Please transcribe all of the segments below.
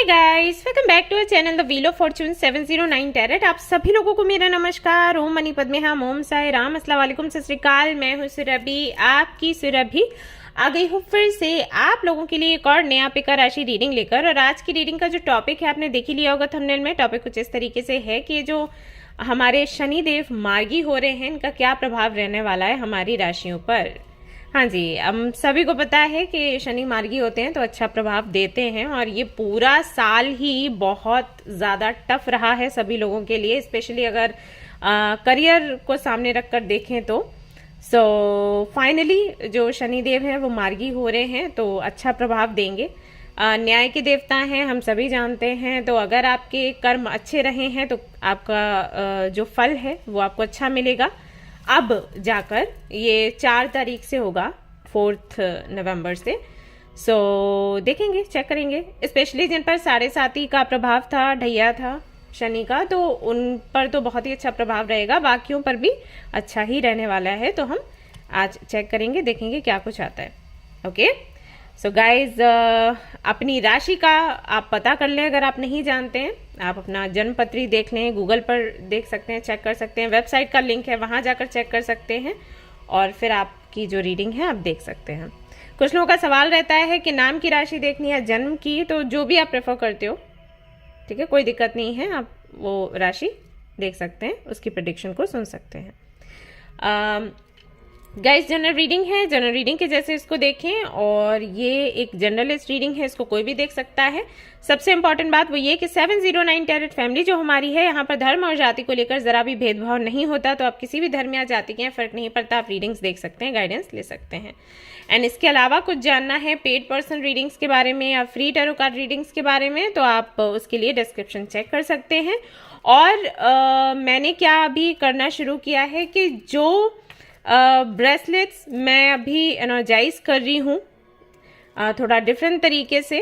Guys, welcome back to our channel the wheel of fortune 709 tarot. आप सभी लोगों को मेरा नमस्कार। ओम मनी पद्मे हम, ओम साई राम, अस्सलाम वालेकुम, सत श्री अकाल। मैं हूँ सुरभि, आपकी सुरभि आ गई हूँ फिर से आप लोगों के लिए एक और नया पिका राशि रीडिंग लेकर। और आज की रीडिंग का जो टॉपिक है आपने देख ही लिया होगा थंबनेल में। टॉपिक कुछ इस तरीके से है कि जो हमारे शनिदेव मार्गी हो रहे हैं, इनका क्या प्रभाव रहने वाला है हमारी राशियों पर। हाँ जी, हम सभी को पता है कि शनि मार्गी होते हैं तो अच्छा प्रभाव देते हैं, और ये पूरा साल ही बहुत ज़्यादा टफ रहा है सभी लोगों के लिए, स्पेशली अगर करियर को सामने रखकर देखें तो। फाइनली जो शनिदेव हैं वो मार्गी हो रहे हैं तो अच्छा प्रभाव देंगे। न्याय के देवता हैं, हम सभी जानते हैं। तो अगर आपके कर्म अच्छे रहे हैं तो आपका जो फल है वो आपको अच्छा मिलेगा। अब जाकर ये 4 तारीख से होगा, 4 नवंबर से। देखेंगे, चेक करेंगे, स्पेशली जिन पर 7.5 का प्रभाव था, ढैया था शनि का, तो उन पर तो बहुत ही अच्छा प्रभाव रहेगा। बाकियों पर भी अच्छा ही रहने वाला है। तो हम आज चेक करेंगे, देखेंगे क्या कुछ आता है। ओके, सो गाइज, अपनी राशि का आप पता कर लें। अगर आप नहीं जानते हैं, आप अपना जन्मपत्री देख लें, गूगल पर देख सकते हैं, चेक कर सकते हैं। वेबसाइट का लिंक है, वहां जाकर चेक कर सकते हैं, और फिर आपकी जो रीडिंग है आप देख सकते हैं। कुछ लोगों का सवाल रहता है कि नाम की राशि देखनी है जन्म की, तो जो भी आप प्रेफर करते हो, ठीक है, कोई दिक्कत नहीं है, आप वो राशि देख सकते हैं, उसकी प्रेडिक्शन को सुन सकते हैं। गाइस, जनरल रीडिंग है, जनरल रीडिंग के जैसे इसको देखें, और ये एक जनरलिस्ट रीडिंग है, इसको कोई भी देख सकता है। सबसे इंपॉर्टेंट बात वो ये कि 709 टैरेट फैमिली जो हमारी है, यहाँ पर धर्म और जाति को लेकर जरा भी भेदभाव नहीं होता। तो आप किसी भी धर्म या जाति के हैं, फर्क नहीं पड़ता, आप रीडिंग्स देख सकते हैं, गाइडेंस ले सकते हैं। एंड इसके अलावा कुछ जानना है पेड पर्सन रीडिंग्स के बारे में या फ्री टैरो कार्ड रीडिंग्स के बारे में, तो आप उसके लिए डिस्क्रिप्शन चेक कर सकते हैं। और मैंने क्या अभी करना शुरू किया है कि जो ब्रेसलेट्स मैं अभी एनर्जाइज कर रही हूँ थोड़ा डिफरेंट तरीके से,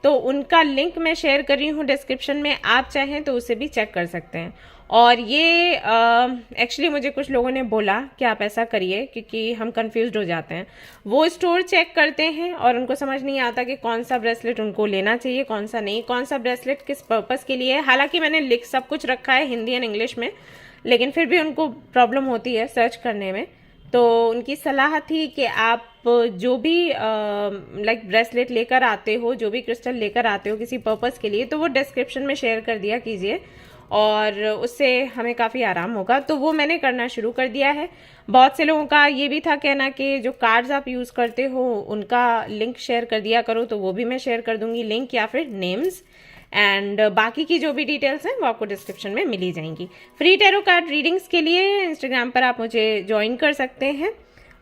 तो उनका लिंक मैं शेयर कर रही हूँ डिस्क्रिप्शन में, आप चाहें तो उसे भी चेक कर सकते हैं। और ये एक्चुअली मुझे कुछ लोगों ने बोला कि आप ऐसा करिए, क्योंकि हम कंफ्यूज्ड हो जाते हैं। वो स्टोर चेक करते हैं और उनको समझ नहीं आता कि कौन सा ब्रेसलेट उनको लेना चाहिए, कौन सा नहीं, कौन सा ब्रेसलेट किस पर्पस के लिए है। हालांकि मैंने लिख सब कुछ रखा है हिंदी एंड इंग्लिश में, लेकिन फिर भी उनको प्रॉब्लम होती है सर्च करने में। तो उनकी सलाह थी कि आप जो भी लाइक ब्रेसलेट लेकर आते हो, जो भी क्रिस्टल लेकर आते हो किसी पर्पस के लिए, तो वो डिस्क्रिप्शन में शेयर कर दिया कीजिए, और उससे हमें काफ़ी आराम होगा। तो वो मैंने करना शुरू कर दिया है। बहुत से लोगों का ये भी था कहना कि जो कार्ड्स आप यूज़ करते हो उनका लिंक शेयर कर दिया करो, तो वो भी मैं शेयर कर दूंगी, लिंक या फिर नेम्स। एंड बाकी की जो भी डिटेल्स हैं वो आपको डिस्क्रिप्शन में मिल ही जाएंगी। फ्री टैरो कार्ड रीडिंग्स के लिए इंस्टाग्राम पर आप मुझे ज्वाइन कर सकते हैं,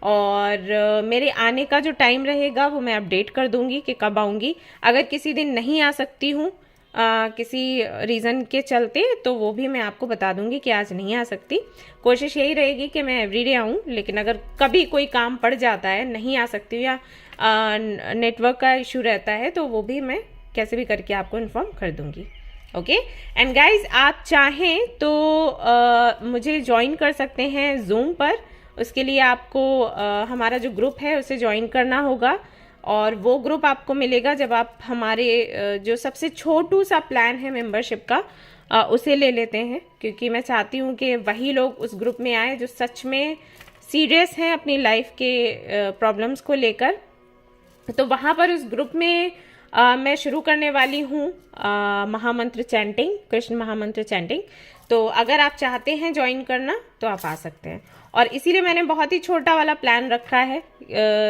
और मेरे आने का जो टाइम रहेगा वो मैं अपडेट कर दूंगी कि कब आऊँगी। अगर किसी दिन नहीं आ सकती हूँ किसी रीज़न के चलते, तो वो भी मैं आपको बता दूंगी कि आज नहीं आ सकती। कोशिश यही रहेगी कि मैं एवरीडे आऊँ, लेकिन अगर कभी कोई काम पड़ जाता है, नहीं आ सकती हूँ, या नेटवर्क का इशू रहता है, तो वो भी मैं कैसे भी करके आपको इन्फॉर्म कर दूंगी। ओके, एंड गाइज, आप चाहें तो मुझे ज्वाइन कर सकते हैं जूम पर। उसके लिए आपको हमारा जो ग्रुप है उसे ज्वाइन करना होगा, और वो ग्रुप आपको मिलेगा जब आप हमारे जो सबसे छोटू सा प्लान है मेंबरशिप का उसे ले लेते हैं, क्योंकि मैं चाहती हूँ कि वही लोग उस ग्रुप में आए जो सच में सीरियस हैं अपनी लाइफ के प्रॉब्लम्स को लेकर। तो वहाँ पर उस ग्रुप में मैं शुरू करने वाली हूँ महामंत्र चैंटिंग, कृष्ण महामंत्र चैंटिंग। तो अगर आप चाहते हैं ज्वाइन करना तो आप आ सकते हैं। और इसीलिए मैंने बहुत ही छोटा वाला प्लान रखा है,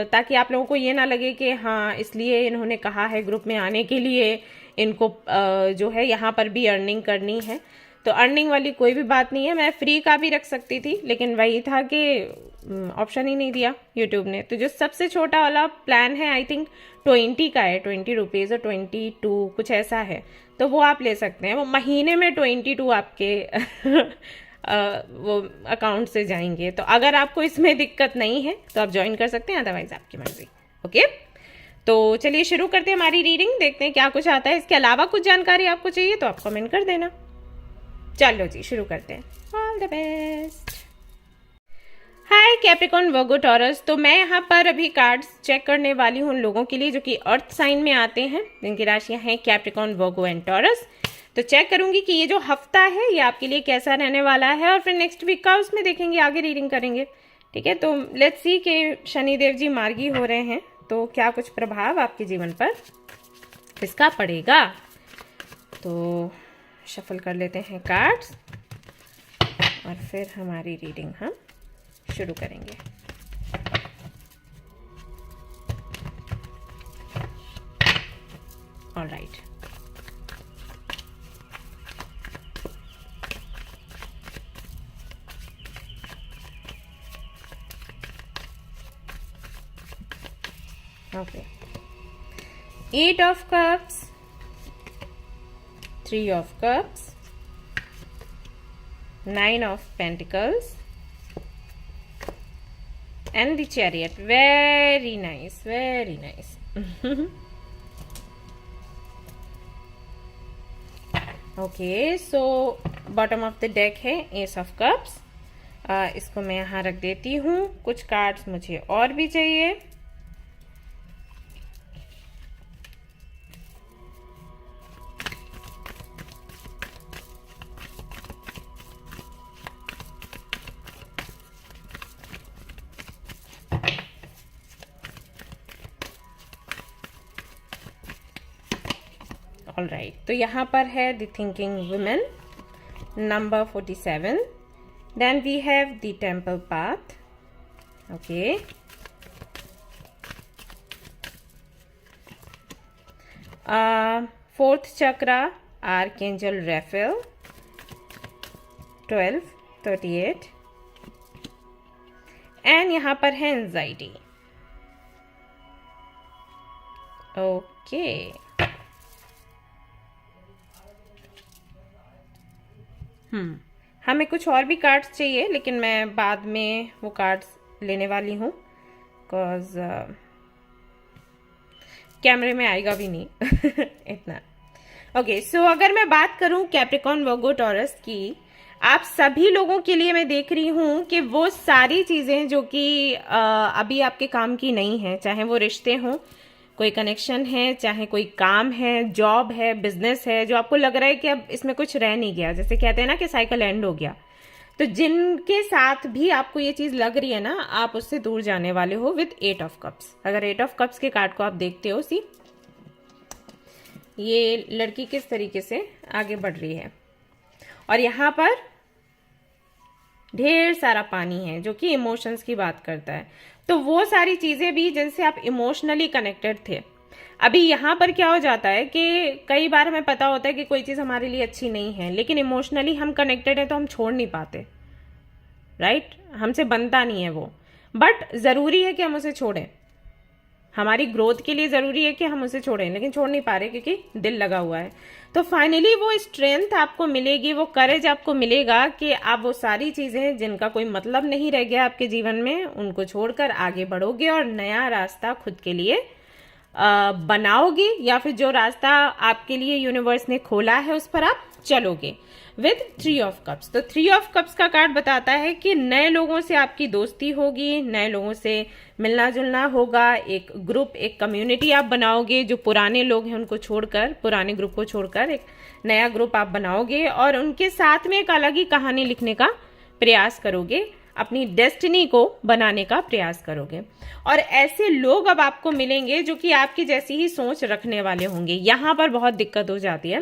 ताकि आप लोगों को ये ना लगे कि हाँ इसलिए इन्होंने कहा है ग्रुप में आने के लिए, इनको जो है यहाँ पर भी अर्निंग करनी है। तो अर्निंग वाली कोई भी बात नहीं है। मैं फ्री का भी रख सकती थी, लेकिन वही था कि ऑप्शन ही नहीं दिया यूट्यूब ने। तो जो सबसे छोटा वाला प्लान है, आई थिंक 20 का है, 20 रुपीज़ और 22 कुछ ऐसा है, तो वो आप ले सकते हैं। वो महीने में 22 आपके वो अकाउंट से जाएंगे। तो अगर आपको इसमें दिक्कत नहीं है तो आप ज्वाइन कर सकते हैं, अदरवाइज आपकी मर्जी। ओके, तो चलिए शुरू करते हैं हमारी रीडिंग, देखते हैं क्या कुछ आता है। इसके अलावा कुछ जानकारी आपको चाहिए तो आप कमेंट कर देना। चलो जी, शुरू करते हैं। All the best. Hi Capricorn Virgo taurus. तो मैं यहाँ पर अभी कार्ड्स चेक करने वाली हूँ उन लोगों के लिए जो कि अर्थ साइन में आते हैं, जिनकी राशियाँ हैं कैप्रिकॉर्न वर्गो एंड टॉरस। तो चेक करूंगी कि ये जो हफ्ता है ये आपके लिए कैसा रहने वाला है, और फिर नेक्स्ट वीक का उसमें देखेंगे, आगे रीडिंग करेंगे। ठीक है, तो लेट्स सी कि शनिदेव जी मार्गी हो रहे हैं तो क्या कुछ प्रभाव आपके जीवन पर इसका पड़ेगा। तो शफल कर लेते हैं कार्ड्स और फिर हमारी रीडिंग हम शुरू करेंगे। Alright, okay, 8 of cups, 3 of cups, 9 of pentacles and the chariot. Very nice, very nice. Okay, so bottom of the deck है ace of cups। इसको मैं यहाँ रख देती हूँ। कुछ कार्ड्स मुझे और भी चाहिए। ऑल राइट, तो यहाँ पर है the thinking women number 47, then we have the temple path. Okay, fourth chakra archangel Raphael 1238, and यहाँ पर है एंजाइटी। ओके, हमें कुछ और भी कार्ड्स चाहिए, लेकिन मैं बाद में वो कार्ड्स लेने वाली हूँ, बिकॉज कैमरे में आएगा भी नहीं इतना। ओके, सो अगर मैं बात करूँ कैप्रिकॉर्न वर्गो टॉरस की, आप सभी लोगों के लिए मैं देख रही हूँ कि वो सारी चीज़ें जो कि अभी आपके काम की नहीं है, चाहे वो रिश्ते हों, कोई कनेक्शन है, चाहे कोई काम है, जॉब है, बिजनेस है, जो आपको लग रहा है कि अब इसमें कुछ रह नहीं गया, जैसे कहते हैं ना कि साइकिल एंड हो गया, तो जिनके साथ भी आपको ये चीज लग रही है ना, आप उससे दूर जाने वाले हो विद 8 ऑफ कप्स। अगर 8 ऑफ कप्स के कार्ड को आप देखते हो, सी ये लड़की किस तरीके से आगे बढ़ रही है, और यहाँ पर ढेर सारा पानी है जो कि इमोशंस की बात करता है। तो वो सारी चीजें भी जिनसे आप इमोशनली कनेक्टेड थे, अभी यहाँ पर क्या हो जाता है कि कई बार हमें पता होता है कि कोई चीज हमारे लिए अच्छी नहीं है, लेकिन इमोशनली हम कनेक्टेड है तो हम छोड़ नहीं पाते, राइट? हमसे बनता नहीं है वो, बट जरूरी है कि हम उसे छोड़ें। हमारी ग्रोथ के लिए जरूरी है कि हम उसे छोड़ें, लेकिन छोड़ नहीं पा रहे क्योंकि दिल लगा हुआ है। तो फाइनली वो स्ट्रेंथ आपको मिलेगी, वो करेज आपको मिलेगा कि आप वो सारी चीजें जिनका कोई मतलब नहीं रह गया आपके जीवन में, उनको छोड़कर आगे बढ़ोगे और नया रास्ता खुद के लिए बनाओगे, या फिर जो रास्ता आपके लिए यूनिवर्स ने खोला है उस पर आप चलोगे विद 3 ऑफ कप्स। तो 3 ऑफ कप्स का कार्ड बताता है कि नए लोगों से आपकी दोस्ती होगी, नए लोगों से मिलना जुलना होगा, एक ग्रुप, एक कम्युनिटी आप बनाओगे। जो पुराने लोग हैं उनको छोड़कर, पुराने ग्रुप को छोड़कर एक नया ग्रुप आप बनाओगे और उनके साथ में एक अलग ही कहानी लिखने का प्रयास करोगे, अपनी डेस्टिनी को बनाने का प्रयास करोगे। और ऐसे लोग अब आपको मिलेंगे जो कि आपकी जैसी ही सोच रखने वाले होंगे। यहाँ पर बहुत दिक्कत हो जाती है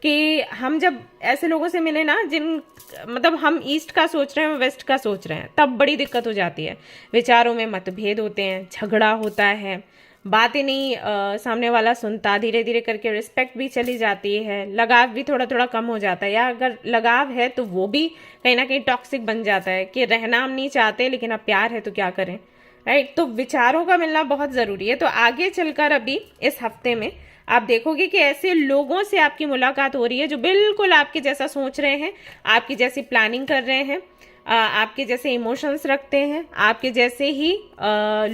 कि हम जब ऐसे लोगों से मिले ना, जिन मतलब हम ईस्ट का सोच रहे हैं, वेस्ट का सोच रहे हैं, तब बड़ी दिक्कत हो जाती है। विचारों में मतभेद होते हैं, झगड़ा होता है, बातें नहीं सामने वाला सुनता, धीरे धीरे करके रिस्पेक्ट भी चली जाती है, लगाव भी थोड़ा थोड़ा कम हो जाता है, या अगर लगाव है तो वो भी कहीं ना कहीं टॉक्सिक बन जाता है कि रहना हम नहीं चाहते लेकिन अब प्यार है तो क्या करें, राइट? तो विचारों का मिलना बहुत ज़रूरी है। तो आगे चलकर अभी इस हफ्ते में आप देखोगे कि ऐसे लोगों से आपकी मुलाकात हो रही है जो बिल्कुल आपके जैसा सोच रहे हैं, आपकी जैसी प्लानिंग कर रहे हैं, आपके जैसे इमोशंस रखते हैं, आपके जैसे ही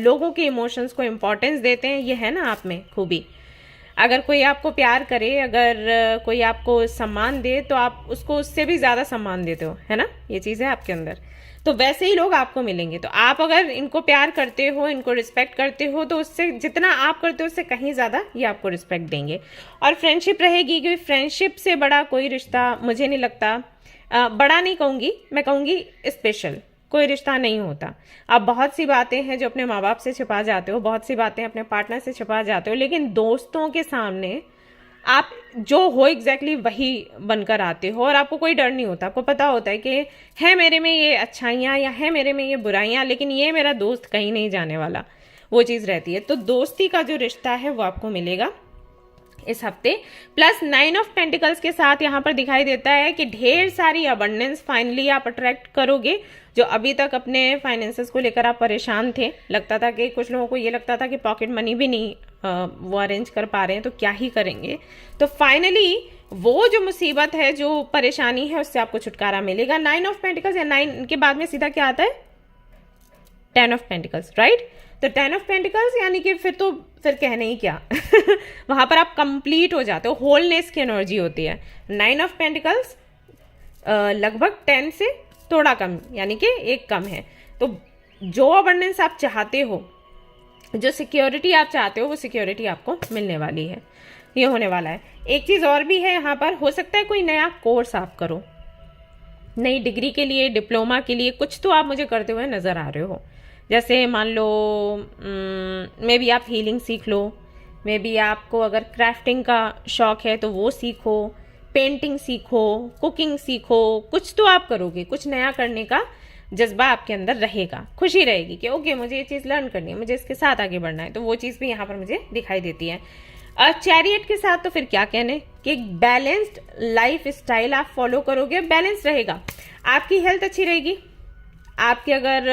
लोगों के इमोशंस को इम्पोर्टेंस देते हैं। ये है ना आप में खूबी। अगर कोई आपको प्यार करे, अगर कोई आपको सम्मान दे, तो आप उसको उससे भी ज़्यादा सम्मान देते हो, है ना? ये चीज़ है आपके अंदर। तो तो वैसे ही लोग आपको मिलेंगे। तो आप अगर इनको प्यार करते हो, इनको रिस्पेक्ट करते हो, तो उससे जितना आप करते हो उससे कहीं ज़्यादा ये आपको रिस्पेक्ट देंगे। और फ्रेंडशिप रहेगी, क्योंकि फ्रेंडशिप से बड़ा कोई रिश्ता मुझे नहीं लगता, बड़ा नहीं कहूँगी, मैं कहूँगी स्पेशल कोई रिश्ता नहीं होता। अब बहुत सी बातें हैं जो अपने माँ बाप से छिपा जाते हो, बहुत सी बातें अपने पार्टनर से छिपा जाते हो, लेकिन दोस्तों के सामने आप जो हो एग्जैक्टली वही बनकर आते हो और आपको कोई डर नहीं होता। आपको पता होता है कि है मेरे में ये अच्छाइयाँ या है मेरे में ये बुराइयाँ, लेकिन ये मेरा दोस्त कहीं नहीं जाने वाला, वो चीज़ रहती है। तो दोस्ती का जो रिश्ता है वो आपको मिलेगा इस हफ्ते। प्लस 9 ऑफ पेंटिकल्स के साथ यहाँ पर दिखाई देता है कि ढेर सारी अबंडेंस फाइनली आप अट्रैक्ट करोगे। जो अभी तक अपने फाइनेंसेस को लेकर आप परेशान थे, लगता था कि कुछ लोगों को ये लगता था कि पॉकेट मनी भी नहीं वो अरेंज कर पा रहे हैं तो क्या ही करेंगे, तो फाइनली वो जो मुसीबत है, जो परेशानी है, उससे आपको छुटकारा मिलेगा। 9 ऑफ पेंटिकल्स या 9 के बाद में सीधा क्या आता है? 10 ऑफ पेंटिकल्स, राइट। तो 10 ऑफ पेंटिकल्स यानी कि फिर कहने ही क्या वहां पर आप कंप्लीट हो जाते हो, होलनेस की एनर्जी होती है। 9 ऑफ पेंटिकल्स लगभग 10 से थोड़ा कम, यानी कि एक कम है। तो जो अबंडेंस आप चाहते हो, जो सिक्योरिटी आप चाहते हो, वो सिक्योरिटी आपको मिलने वाली है, ये होने वाला है। एक चीज और भी है यहाँ पर, हो सकता है कोई नया कोर्स आप करो, नई डिग्री के लिए, डिप्लोमा के लिए, कुछ तो आप मुझे करते हुए नजर आ रहे हो। जैसे मान लो मे बी आप हीलिंग सीख लो, मे बी आपको अगर क्राफ्टिंग का शौक है तो वो सीखो, पेंटिंग सीखो, कुकिंग सीखो, कुछ तो आप करोगे, कुछ नया करने का जज्बा आपके अंदर रहेगा, खुशी रहेगी कि ओके मुझे ये चीज़ लर्न करनी है, मुझे इसके साथ आगे बढ़ना है। तो वो चीज़ भी यहाँ पर मुझे दिखाई देती है। चैरियट के साथ तो फिर क्या कहने कि एक बैलेंस्ड लाइफ स्टाइल आप फॉलो करोगे, बैलेंस रहेगा, आपकी हेल्थ अच्छी रहेगी, आपकी अगर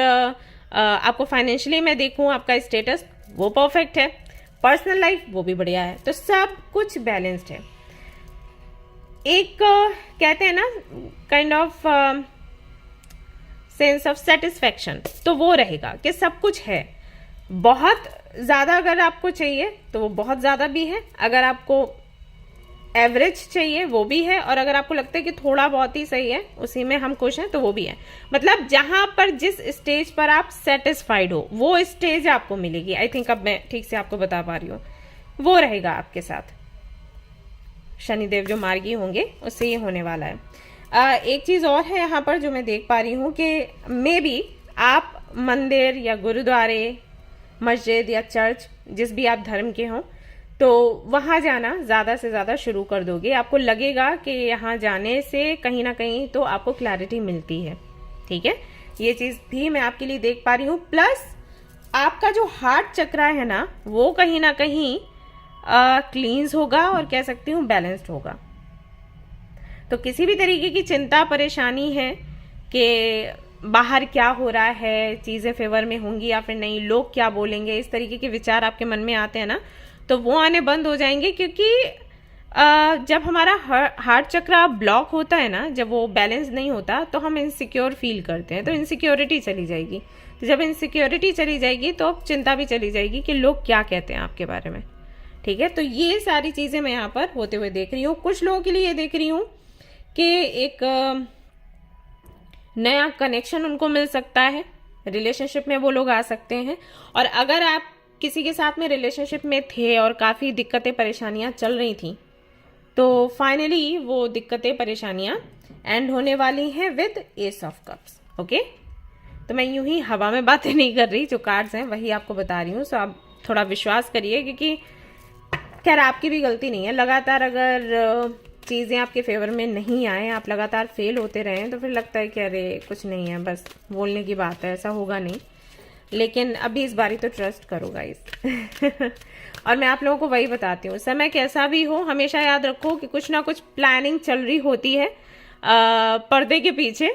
आपको फाइनेंशियली मैं देखूं, आपका स्टेटस वो परफेक्ट है, पर्सनल लाइफ वो भी बढ़िया है, तो सब कुछ बैलेंस्ड है। एक कहते हैं ना kind of sense of satisfaction, तो वो रहेगा कि सब कुछ है। बहुत ज्यादा अगर आपको चाहिए तो वो बहुत ज्यादा भी है, अगर आपको एवरेज चाहिए वो भी है, और अगर आपको लगता है कि थोड़ा बहुत ही सही है, उसी में हम खुश हैं, तो वो भी है। मतलब जहां पर जिस स्टेज पर आप सेटिस्फाइड हो वो स्टेज आपको मिलेगी। आई थिंक अब मैं ठीक से आपको बता पा रही हूँ, वो रहेगा आपके साथ। शनिदेव जो मार्गी होंगे उससे ये होने वाला है। एक चीज और है यहाँ पर जो मैं देख पा रही हूँ कि मे बी आप मंदिर या गुरुद्वारे, मस्जिद या चर्च, जिस भी आप धर्म के हों, तो वहां जाना ज्यादा से ज्यादा शुरू कर दोगे। आपको लगेगा कि यहाँ जाने से कहीं ना कहीं तो आपको क्लैरिटी मिलती है, ठीक है, ये चीज भी मैं आपके लिए देख पा रही हूँ। प्लस आपका जो हार्ट चक्रा है ना, वो कहीं ना कहीं क्लींस होगा और कह सकती हूँ बैलेंस्ड होगा। तो किसी भी तरीके की चिंता परेशानी है कि बाहर क्या हो रहा है, चीजें फेवर में होंगी या फिर नहीं, लोग क्या बोलेंगे, इस तरीके के विचार आपके मन में आते हैं ना, तो वो आने बंद हो जाएंगे। क्योंकि जब हमारा हार्ट चक्रा ब्लॉक होता है ना, जब वो बैलेंस नहीं होता, तो हम इनसिक्योर फील करते हैं, तो इनसिक्योरिटी चली जाएगी। तो जब इनसिक्योरिटी चली जाएगी तो अब चिंता भी चली जाएगी कि लोग क्या कहते हैं आपके बारे में, ठीक है। तो ये सारी चीजें मैं यहाँ पर होते हुए देख रही हूँ। कुछ लोगों के लिए ये देख रही हूँ कि एक नया कनेक्शन उनको मिल सकता है, रिलेशनशिप में वो लोग आ सकते हैं। और अगर आप किसी के साथ में रिलेशनशिप में थे और काफ़ी दिक्कतें परेशानियां चल रही थी, तो फाइनली वो दिक्कतें परेशानियां एंड होने वाली हैं with S of cups. Okay, तो मैं यूं ही हवा में बातें नहीं कर रही, जो कार्ड्स हैं वही आपको बता रही हूँ। सो आप थोड़ा विश्वास करिए, क्योंकि खैर आपकी भी गलती नहीं है। लगातार अगर चीज़ें आपके फेवर में नहीं आए, आप लगातार फेल होते रहें, तो फिर लगता है कि अरे कुछ नहीं है, बस बोलने की बात है, ऐसा होगा नहीं। लेकिन अभी इस बारी तो ट्रस्ट करो गाइस और मैं आप लोगों को वही बताती हूँ, समय कैसा भी हो हमेशा याद रखो कि कुछ ना कुछ प्लानिंग चल रही होती है पर्दे के पीछे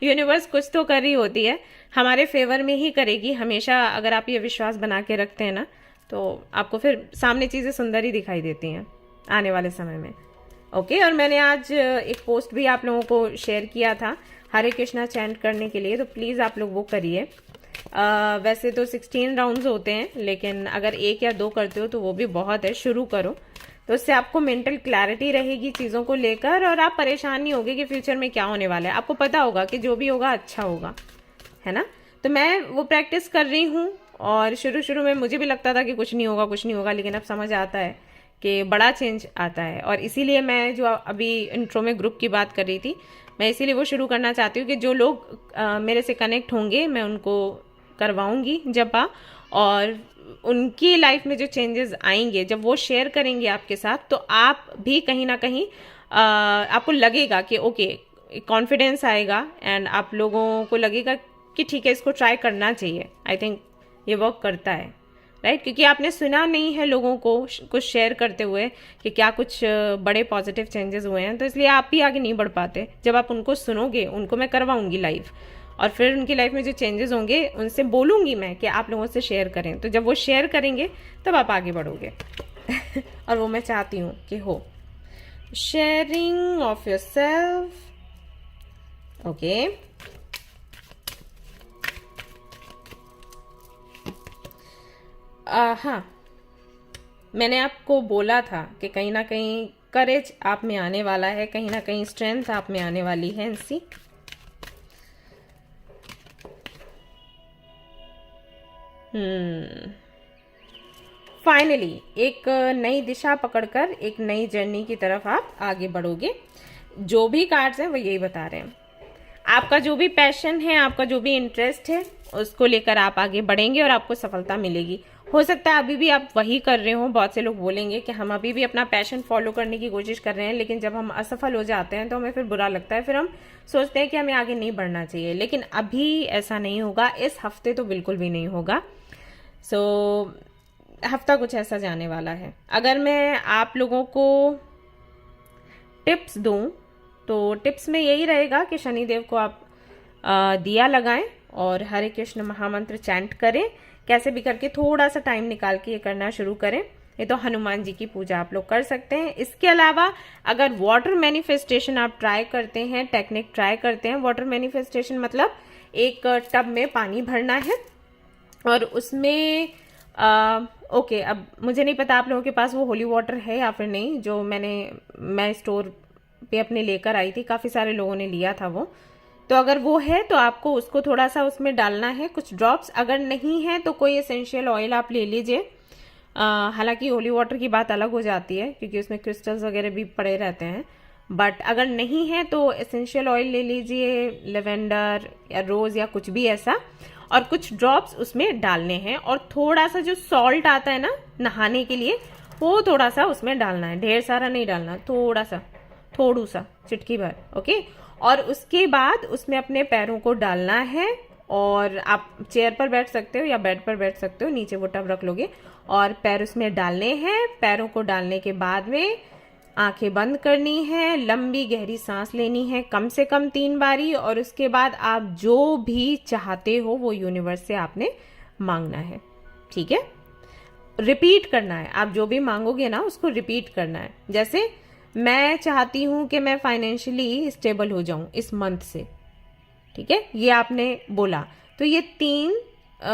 यूनिवर्स कुछ तो कर रही होती है, हमारे फेवर में ही करेगी हमेशा। अगर आप ये विश्वास बना के रखते हैं ना, तो आपको फिर सामने चीज़ें सुंदर ही दिखाई देती हैं आने वाले समय में। ओके, और मैंने आज एक पोस्ट भी आप लोगों को शेयर किया था हरे कृष्णा चैंट करने के लिए, तो प्लीज़ आप लोग वो करिए। वैसे तो 16 राउंड्स होते हैं, लेकिन अगर 1 या 2 करते हो तो वो भी बहुत है, शुरू करो। तो उससे आपको मेंटल क्लैरिटी रहेगी चीज़ों को लेकर, और आप परेशान नहीं होगे कि फ्यूचर में क्या होने वाला है। आपको पता होगा कि जो भी होगा अच्छा होगा, है ना। तो मैं वो प्रैक्टिस कर रही हूँ, और शुरू शुरू में मुझे भी लगता था कि कुछ नहीं होगा कुछ नहीं होगा, लेकिन अब समझ आता है कि बड़ा चेंज आता है। और इसीलिए मैं जो अभी इंट्रो में ग्रुप की बात कर रही थी, मैं इसीलिए वो शुरू करना चाहती हूँ कि जो लोग मेरे से कनेक्ट होंगे मैं उनको करवाऊंगी जपा, और उनकी लाइफ में जो चेंजेस आएंगे जब वो शेयर करेंगे आपके साथ, तो आप भी कहीं ना कहीं आपको लगेगा कि ओके, कॉन्फिडेंस आएगा, एंड आप लोगों को लगेगा कि ठीक है इसको ट्राई करना चाहिए। आई थिंक ये वर्क करता है, राइट, क्योंकि आपने सुना नहीं है लोगों को कुछ शेयर करते हुए कि क्या कुछ बड़े पॉजिटिव चेंजेस हुए हैं, तो इसलिए आप भी आगे नहीं बढ़ पाते। जब आप उनको सुनोगे, उनको मैं करवाऊंगी लाइव, और फिर उनकी लाइफ में जो चेंजेस होंगे उनसे बोलूंगी मैं कि आप लोगों से शेयर करें, तो जब वो शेयर करेंगे तब आप आगे बढ़ोगे। और वो मैं चाहती हूँ कि हो sharing of your self. Okay, हाँ, मैंने आपको बोला था कि कहीं ना कहीं करेज आप में आने वाला है, कहीं ना कहीं स्ट्रेंथ आप में आने वाली है। एनसी फाइनली एक नई दिशा पकड़कर एक नई जर्नी की तरफ आप आगे बढ़ोगे। जो भी कार्ड्स हैं वो यही बता रहे हैं, आपका जो भी पैशन है, आपका जो भी इंटरेस्ट है, उसको लेकर आप आगे बढ़ेंगे और आपको सफलता मिलेगी। हो सकता है अभी भी आप वही कर रहे हो। बहुत से लोग बोलेंगे कि हम अभी भी अपना पैशन फॉलो करने की कोशिश कर रहे हैं, लेकिन जब हम असफल हो जाते हैं तो हमें फिर बुरा लगता है, फिर हम सोचते हैं कि हमें आगे नहीं बढ़ना चाहिए। लेकिन अभी ऐसा नहीं होगा, इस हफ्ते तो बिल्कुल भी नहीं होगा। हफ्ता कुछ ऐसा जाने वाला है। अगर मैं आप लोगों को टिप्स दूं तो टिप्स में यही रहेगा कि शनिदेव को आप दिया लगाएं और हरे कृष्ण महामंत्र चैंट करें। कैसे भी करके थोड़ा सा टाइम निकाल के ये करना शुरू करें। ये तो हनुमान जी की पूजा आप लोग कर सकते हैं। इसके अलावा अगर वाटर मैनिफेस्टेशन आप ट्राई करते हैं, टेक्निक ट्राई करते हैं, वाटर मैनिफेस्टेशन मतलब एक टब में पानी भरना है और उसमें ओके, अब मुझे नहीं पता आप लोगों के पास वो होली वाटर है या फिर नहीं, जो मैं स्टोर पे अपने लेकर आई थी, काफ़ी सारे लोगों ने लिया था वो। तो अगर वो है तो आपको उसको थोड़ा सा उसमें डालना है, कुछ ड्रॉप्स। अगर नहीं है तो कोई एसेंशियल ऑयल आप ले लीजिए। हालांकि होली वाटर की बात अलग हो जाती है क्योंकि उसमें क्रिस्टल्स वगैरह भी पड़े रहते हैं, बट अगर नहीं है तो एसेंशियल ऑयल ले लीजिए, लेवेंडर या रोज़ या कुछ भी ऐसा, और कुछ ड्रॉप्स उसमें डालने हैं। और थोड़ा सा जो सॉल्ट आता है ना नहाने के लिए, वो थोड़ा सा उसमें डालना है, ढेर सारा नहीं डालना, थोड़ा सा, थोड़ू सा, चुटकी भर। ओके, और उसके बाद उसमें अपने पैरों को डालना है, और आप चेयर पर बैठ सकते हो या बेड पर बैठ सकते हो, नीचे वो टब रख लोगे और पैर उसमें डालने हैं। पैरों को डालने के बाद में आंखें बंद करनी है, लंबी गहरी सांस लेनी है, कम से कम 3 बारी, और उसके बाद आप जो भी चाहते हो वो यूनिवर्स से आपने मांगना है। ठीक है, रिपीट करना है, आप जो भी मांगोगे ना उसको रिपीट करना है। जैसे मैं चाहती हूं कि मैं फाइनेंशियली स्टेबल हो जाऊं इस मंथ से, ठीक है, ये आपने बोला, तो ये 3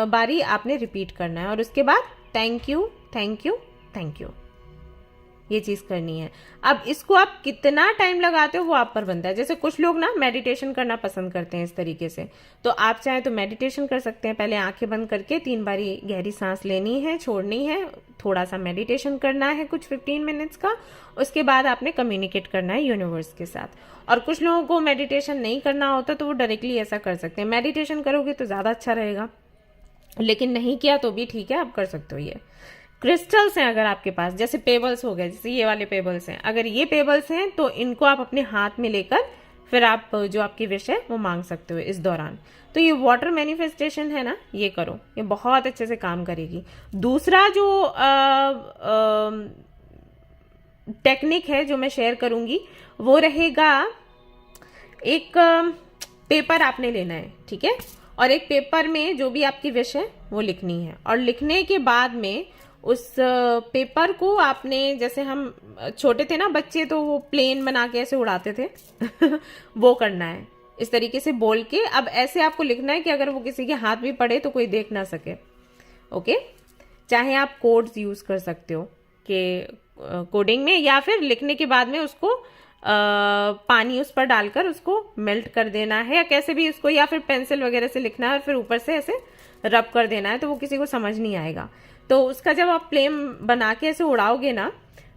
बारी आपने रिपीट करना है, और उसके बाद thank you thank you thank you, ये चीज करनी है। अब इसको आप कितना टाइम लगाते हो वो आप पर बनता है। जैसे कुछ लोग ना मेडिटेशन करना पसंद करते हैं इस तरीके से, तो आप चाहे तो मेडिटेशन कर सकते हैं। पहले आंखें बंद करके 3 बारी गहरी सांस लेनी है, छोड़नी है, थोड़ा सा मेडिटेशन करना है कुछ 15 मिनट्स का, उसके बाद आपने कम्युनिकेट करना है यूनिवर्स के साथ। और कुछ लोगों को मेडिटेशन नहीं करना होता तो वो डायरेक्टली ऐसा कर सकते हैं। मेडिटेशन करोगे तो ज्यादा अच्छा रहेगा, लेकिन नहीं किया तो भी ठीक है, आप कर सकते हो। ये क्रिस्टल्स हैं अगर आपके पास, जैसे पेबल्स हो गए, जैसे ये वाले पेबल्स हैं, अगर ये पेबल्स हैं तो इनको आप अपने हाथ में लेकर फिर आप जो आपकी विश है वो मांग सकते हो इस दौरान। तो ये वाटर मैनिफेस्टेशन है ना, ये करो, ये बहुत अच्छे से काम करेगी। दूसरा जो टेक्निक है जो मैं शेयर करूंगी वो रहेगा, एक पेपर आपने लेना है, ठीक है, और एक पेपर में जो भी आपकी विश है वो लिखनी है, और लिखने के बाद में उस पेपर को आपने, जैसे हम छोटे थे ना बच्चे तो वो प्लेन बना के ऐसे उड़ाते थे वो करना है इस तरीके से बोल के। अब ऐसे आपको लिखना है कि अगर वो किसी के हाथ भी पड़े तो कोई देख ना सके। ओके, चाहे आप कोड्स यूज कर सकते हो कि कोडिंग में, या फिर लिखने के बाद में उसको पानी उस पर डालकर उसको मेल्ट कर देना है, या कैसे भी उसको, या फिर पेंसिल वगैरह से लिखना है और फिर ऊपर से ऐसे रब कर देना है, तो वो किसी को समझ नहीं आएगा। तो उसका जब आप प्लेन बना के ऐसे उड़ाओगे ना,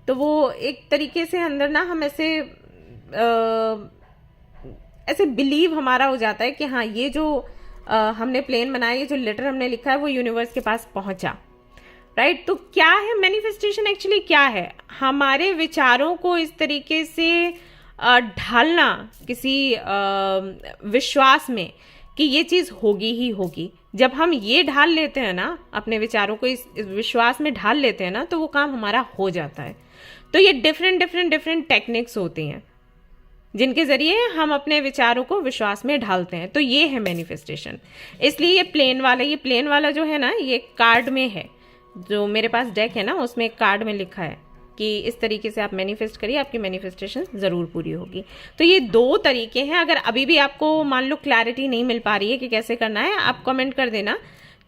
तो वो एक तरीके से अंदर ना हम ऐसे ऐसे बिलीव हमारा हो जाता है कि हाँ, ये जो हमने प्लेन बनाया, ये जो लेटर हमने लिखा है, वो यूनिवर्स के पास पहुंचा। राइट? तो क्या है मैनिफेस्टेशन? एक्चुअली क्या है? हमारे विचारों को इस तरीके से ढालना किसी विश्वास में कि ये चीज होगी ही होगी। जब हम ये ढाल लेते हैं ना, अपने विचारों को इस विश्वास में ढाल लेते हैं ना, तो वो काम हमारा हो जाता है। तो ये डिफरेंट टेक्निक्स होती हैं जिनके जरिए हम अपने विचारों को विश्वास में ढालते हैं। तो ये है मैनिफेस्टेशन। इसलिए ये प्लेन वाला जो है ना, ये कार्ड में है, जो मेरे पास डेक है ना, उसमें एक कार्ड में लिखा है कि इस तरीके से आप मैनिफेस्ट करिए, आपकी मैनिफेस्टेशन जरूर पूरी होगी। तो ये 2 तरीके हैं। अगर अभी भी आपको मान लो क्लैरिटी नहीं मिल पा रही है कि कैसे करना है, आप कमेंट कर देना,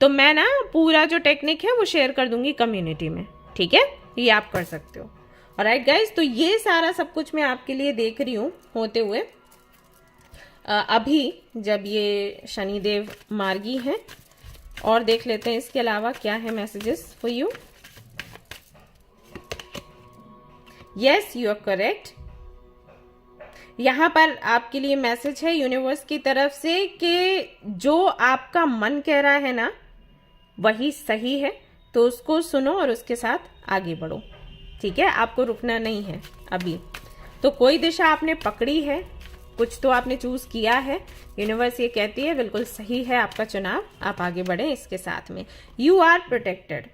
तो मैं ना पूरा जो टेक्निक है वो शेयर कर दूंगी कम्युनिटी में। ठीक है? ये आप कर सकते हो। ऑलराइट गाइज, तो ये सारा सब कुछ मैं आपके लिए देख रही हूँ होते हुए अभी, जब ये शनिदेव मार्गी हैं। और देख लेते हैं इसके अलावा क्या है messages for you. Yes, you are correct. यहां पर आपके लिए मैसेज है यूनिवर्स की तरफ से कि जो आपका मन कह रहा है ना, वही सही है, तो उसको सुनो और उसके साथ आगे बढ़ो। ठीक है? आपको रुकना नहीं है अभी। तो कोई दिशा आपने पकड़ी है, कुछ तो आपने चूज किया है। यूनिवर्स ये कहती है बिल्कुल सही है आपका चुनाव, आप आगे बढ़े इसके साथ में। You are protected.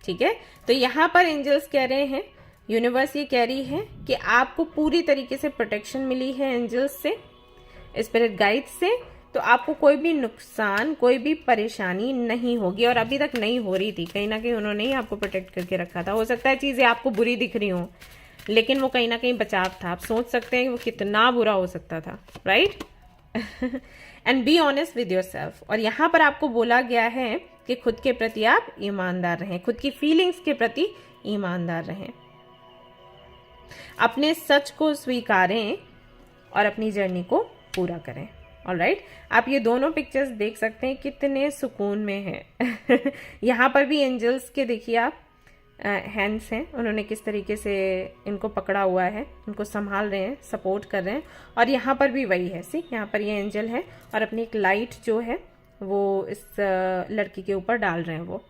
ठीक है? तो यहां पर एंजल्स कह रहे हैं, यूनिवर्स ये कह रही है कि आपको पूरी तरीके से प्रोटेक्शन मिली है एंजल्स से, स्पिरिट गाइड से। तो आपको कोई भी नुकसान, कोई भी परेशानी नहीं होगी, और अभी तक नहीं हो रही थी। कहीं ना कहीं उन्होंने ही आपको प्रोटेक्ट करके रखा था। हो सकता है चीजें आपको बुरी दिख रही हो, लेकिन वो कहीं ना कहीं बचाव था। आप सोच सकते हैं कि वो कितना बुरा हो सकता था। Right? And be honest with yourself. और यहां पर आपको बोला गया है कि खुद के प्रति आप ईमानदार रहें, खुद की फीलिंग्स के प्रति ईमानदार रहें, अपने सच को स्वीकारें और अपनी जर्नी को पूरा करें। ऑलराइट? आप ये दोनों पिक्चर्स देख सकते हैं कितने सुकून में हैं। यहाँ पर भी एंजल्स के देखिए आप हैंड्स हैं, उन्होंने किस तरीके से इनको पकड़ा हुआ है, उनको संभाल रहे हैं, सपोर्ट कर रहे हैं। और यहाँ पर भी वही है, सी यहाँ पर ये एंजल है और अपनी एक लाइट जो है वो इस लड़की के ऊपर डाल रहे हैं। वो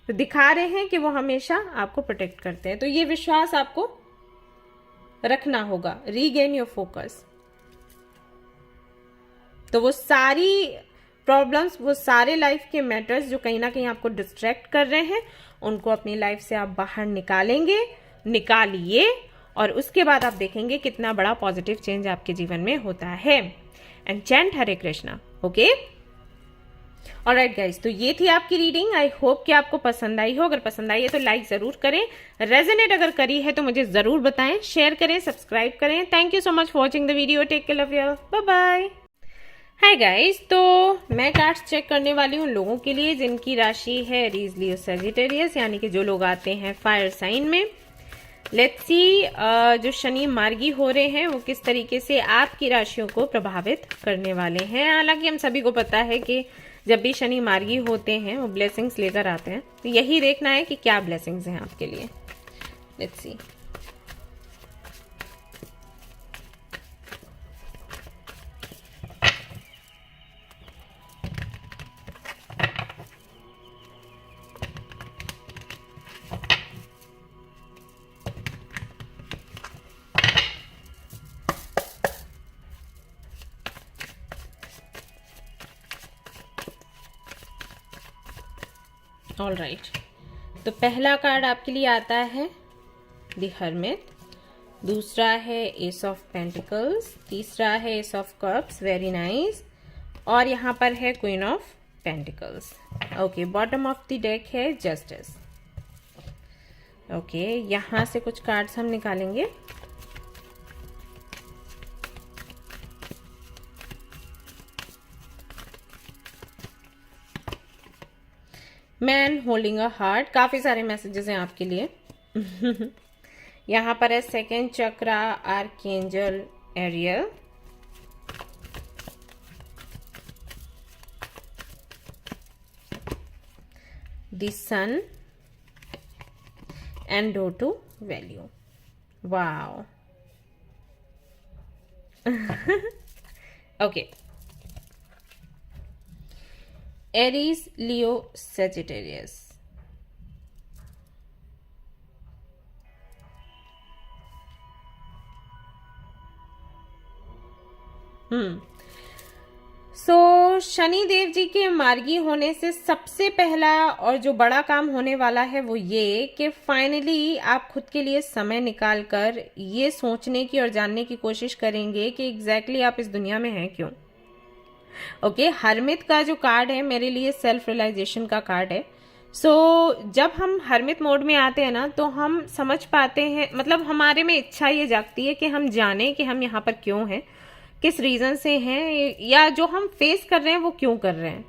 तो दिखा रहे हैं कि वो हमेशा आपको प्रोटेक्ट करते हैं। तो ये विश्वास आपको रखना होगा। Regain your focus. तो वो सारी प्रॉब्लम्स, वो सारे लाइफ के मैटर्स जो कहीं ना कहीं आपको डिस्ट्रैक्ट कर रहे हैं, उनको अपनी लाइफ से आप बाहर निकालिए, और उसके बाद आप देखेंगे कितना बड़ा पॉजिटिव चेंज आपके जीवन में होता है। And chant Hare Krishna. Okay? Alright guys, तो ये थी आपकी रीडिंग। आई होप कि आपको पसंद आई हो। अगर पसंद आई है तो लाइक जरूर करें, रेजोनेट अगर करी है तो मुझे जरूर बताएं, शेयर करें, सब्सक्राइब करें। Thank you so much for watching the video. Take care, love you, bye bye. Hi guys, तो मैं कार्ड्स चेक करने वाली हूँ लोगों के लिए जिनकी राशि है एरीज, लियो, सजिटेरियस, यानी कि जो लोग आते हैं फायर साइन में। लेट्स सी जो शनि मार्गी हो रहे हैं वो किस तरीके से आपकी राशियों को प्रभावित करने वाले हैं। हालांकि हम सभी को पता है कि जब भी शनि मार्गी होते हैं वो ब्लेसिंग्स लेकर आते हैं, तो यही देखना है कि क्या ब्लेसिंग्स हैं आपके लिए। Let's see. ऑल राइट, तो पहला कार्ड आपके लिए आता है द हर्मिट, दूसरा है एस ऑफ पेंटिकल्स, तीसरा है S of cups, very nice, और यहाँ पर है queen of pentacles. Okay, bottom of the deck है जस्टिस। ओके, यहाँ से कुछ कार्ड्स हम निकालेंगे। मैन होल्डिंग अ हार्ट, काफी सारे मैसेजेस हैं आपके लिए। यहाँ पर है second chakra, archangel Ariel, the sun and do to value. Wow. Okay, Aries, Leo, Sagittarius. So Shani Dev ji के मार्गी होने से सबसे पहला और जो बड़ा काम होने वाला है वो ये कि फाइनली आप खुद के लिए समय निकालकर ये सोचने की और जानने की कोशिश करेंगे कि एग्जैक्टली आप इस दुनिया में हैं क्यों। ओके, हरमित का जो कार्ड है मेरे लिए सेल्फ रियलाइजेशन का कार्ड है। जब हम हरमित मोड में आते हैं ना तो हम समझ पाते हैं, मतलब हमारे में इच्छा ये जागती है कि हम जाने कि हम यहाँ पर क्यों हैं, किस रीजन से हैं, या जो हम फेस कर रहे हैं वो क्यों कर रहे हैं।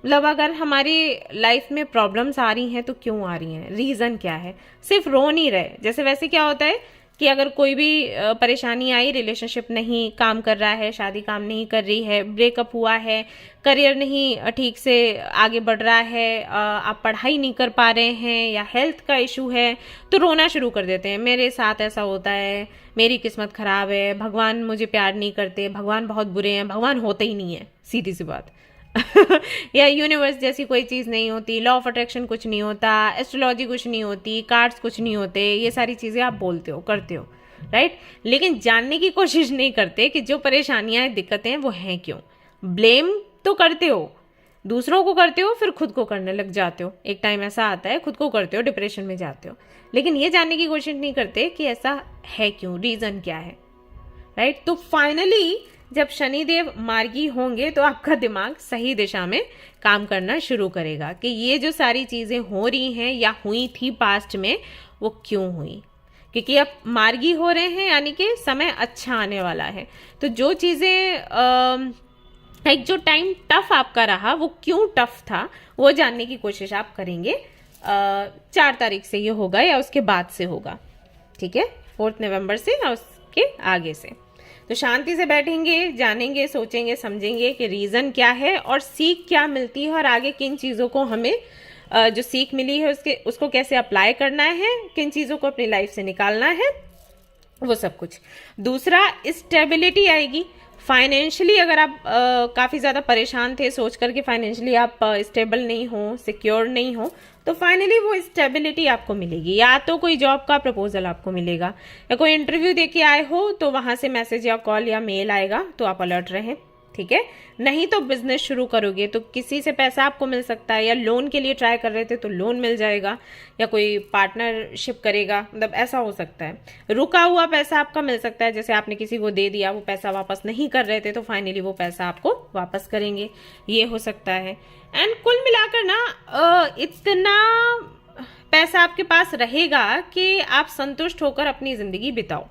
मतलब अगर हमारी लाइफ में प्रॉब्लम्स आ रही हैं तो क्यों आ रही हैं, रीजन क्या है। सिर्फ रो नहीं रहे, जैसे वैसे क्या होता है कि अगर कोई भी परेशानी आई, रिलेशनशिप नहीं काम कर रहा है, शादी काम नहीं कर रही है, ब्रेकअप हुआ है, करियर नहीं ठीक से आगे बढ़ रहा है, आप पढ़ाई नहीं कर पा रहे हैं, या हेल्थ का इशू है, तो रोना शुरू कर देते हैं, मेरे साथ ऐसा होता है, मेरी किस्मत खराब है, भगवान मुझे प्यार नहीं करते, भगवान बहुत बुरे हैं, भगवान होते ही नहीं है, सीधी सी बात। या यूनिवर्स जैसी कोई चीज़ नहीं होती, लॉ ऑफ अट्रैक्शन कुछ नहीं होता, एस्ट्रोलॉजी कुछ नहीं होती, कार्ड्स कुछ नहीं होते, ये सारी चीज़ें आप बोलते हो, करते हो, राइट। लेकिन जानने की कोशिश नहीं करते कि जो परेशानियां, दिक्कतें हैं वो हैं क्यों। ब्लेम तो करते हो, दूसरों को करते हो, फिर खुद को करने लग जाते हो। एक टाइम ऐसा आता है खुद को करते हो, डिप्रेशन में जाते हो, लेकिन ये जानने की कोशिश नहीं करते कि ऐसा है क्यों, रीज़न क्या है, राइट। तो फाइनली जब शनिदेव मार्गी होंगे तो आपका दिमाग सही दिशा में काम करना शुरू करेगा कि ये जो सारी चीज़ें हो रही हैं या हुई थी पास्ट में वो क्यों हुई, क्योंकि अब मार्गी हो रहे हैं यानी कि समय अच्छा आने वाला है। तो जो चीज़ें एक जो टाइम टफ आपका रहा वो क्यों टफ था वो जानने की कोशिश आप करेंगे। 4 तारीख से ये होगा या उसके बाद से होगा, ठीक है, 4 नवंबर से या उसके आगे से। तो शांति से बैठेंगे, जानेंगे, सोचेंगे, समझेंगे कि रीज़न क्या है और सीख क्या मिलती है, और आगे किन चीज़ों को हमें जो सीख मिली है उसको कैसे अप्लाई करना है, किन चीज़ों को अपनी लाइफ से निकालना है, वो सब कुछ। दूसरा, स्टेबिलिटी आएगी फाइनेंशियली। अगर आप काफ़ी ज़्यादा परेशान थे सोच कर कि फाइनेंशियली आप स्टेबल नहीं हो, सिक्योर नहीं हो, तो फाइनली वो स्टेबिलिटी आपको मिलेगी। या तो कोई जॉब का प्रपोजल आपको मिलेगा, या कोई इंटरव्यू दे के आए हो तो वहाँ से मैसेज या कॉल या मेल आएगा, तो आप अलर्ट रहें, ठीक है। नहीं तो बिजनेस शुरू करोगे तो किसी से पैसा आपको मिल सकता है, या लोन के लिए ट्राई कर रहे थे तो लोन मिल जाएगा, या कोई पार्टनरशिप करेगा, मतलब ऐसा हो सकता है। रुका हुआ पैसा आपका मिल सकता है, जैसे आपने किसी को दे दिया, वो पैसा वापस नहीं कर रहे थे तो फाइनली वो पैसा आपको वापस करेंगे, ये हो सकता है। एंड कुल मिलाकर ना इतना पैसा आपके पास रहेगा कि आप संतुष्ट होकर अपनी जिंदगी बिताओ,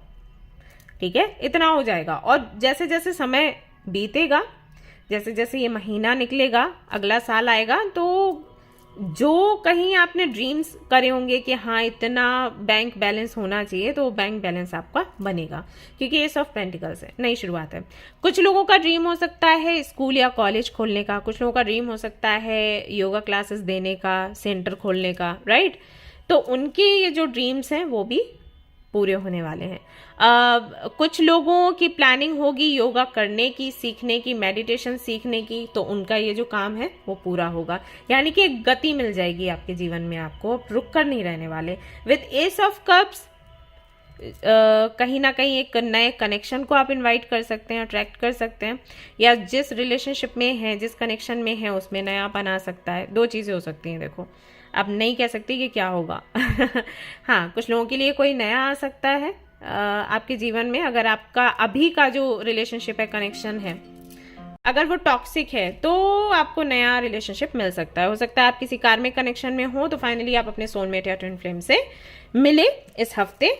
ठीक है, इतना हो जाएगा। और जैसे जैसे समय बीतेगा, जैसे जैसे ये महीना निकलेगा, अगला साल आएगा, तो जो कहीं आपने ड्रीम्स करे होंगे कि हाँ इतना बैंक बैलेंस होना चाहिए, तो बैंक बैलेंस आपका बनेगा, क्योंकि एस ऑफ पेंटिकल्स है, नई शुरुआत है। कुछ लोगों का ड्रीम हो सकता है स्कूल या कॉलेज खोलने का, कुछ लोगों का ड्रीम हो सकता है योगा क्लासेस देने का, सेंटर खोलने का, राइट। तो उनके ये जो ड्रीम्स हैं वो भी पूरे होने वाले हैं। कुछ लोगों की प्लानिंग होगी योगा करने की, सीखने की, मेडिटेशन सीखने की, तो उनका ये जो काम है वो पूरा होगा, यानी कि एक गति मिल जाएगी आपके जीवन में, आपको रुक कर नहीं रहने वाले। विद एस ऑफ कप्स कहीं ना कहीं एक नए कनेक्शन को आप इनवाइट कर सकते हैं, अट्रैक्ट कर सकते हैं, या जिस रिलेशनशिप में है, जिस कनेक्शन में है उसमें नयापन आ सकता है। 2 चीज़ें हो सकती हैं, देखो अब नहीं कह सकती कि क्या होगा। हाँ, कुछ लोगों के लिए कोई नया आ सकता है आपके जीवन में। अगर आपका अभी का जो रिलेशनशिप है, कनेक्शन है, अगर वो टॉक्सिक है तो आपको नया रिलेशनशिप मिल सकता है। हो सकता है आप किसी कार्मिक कनेक्शन में हो तो फाइनली आप अपने सोलमेट या ट्विन फ्लेम से मिले इस हफ्ते,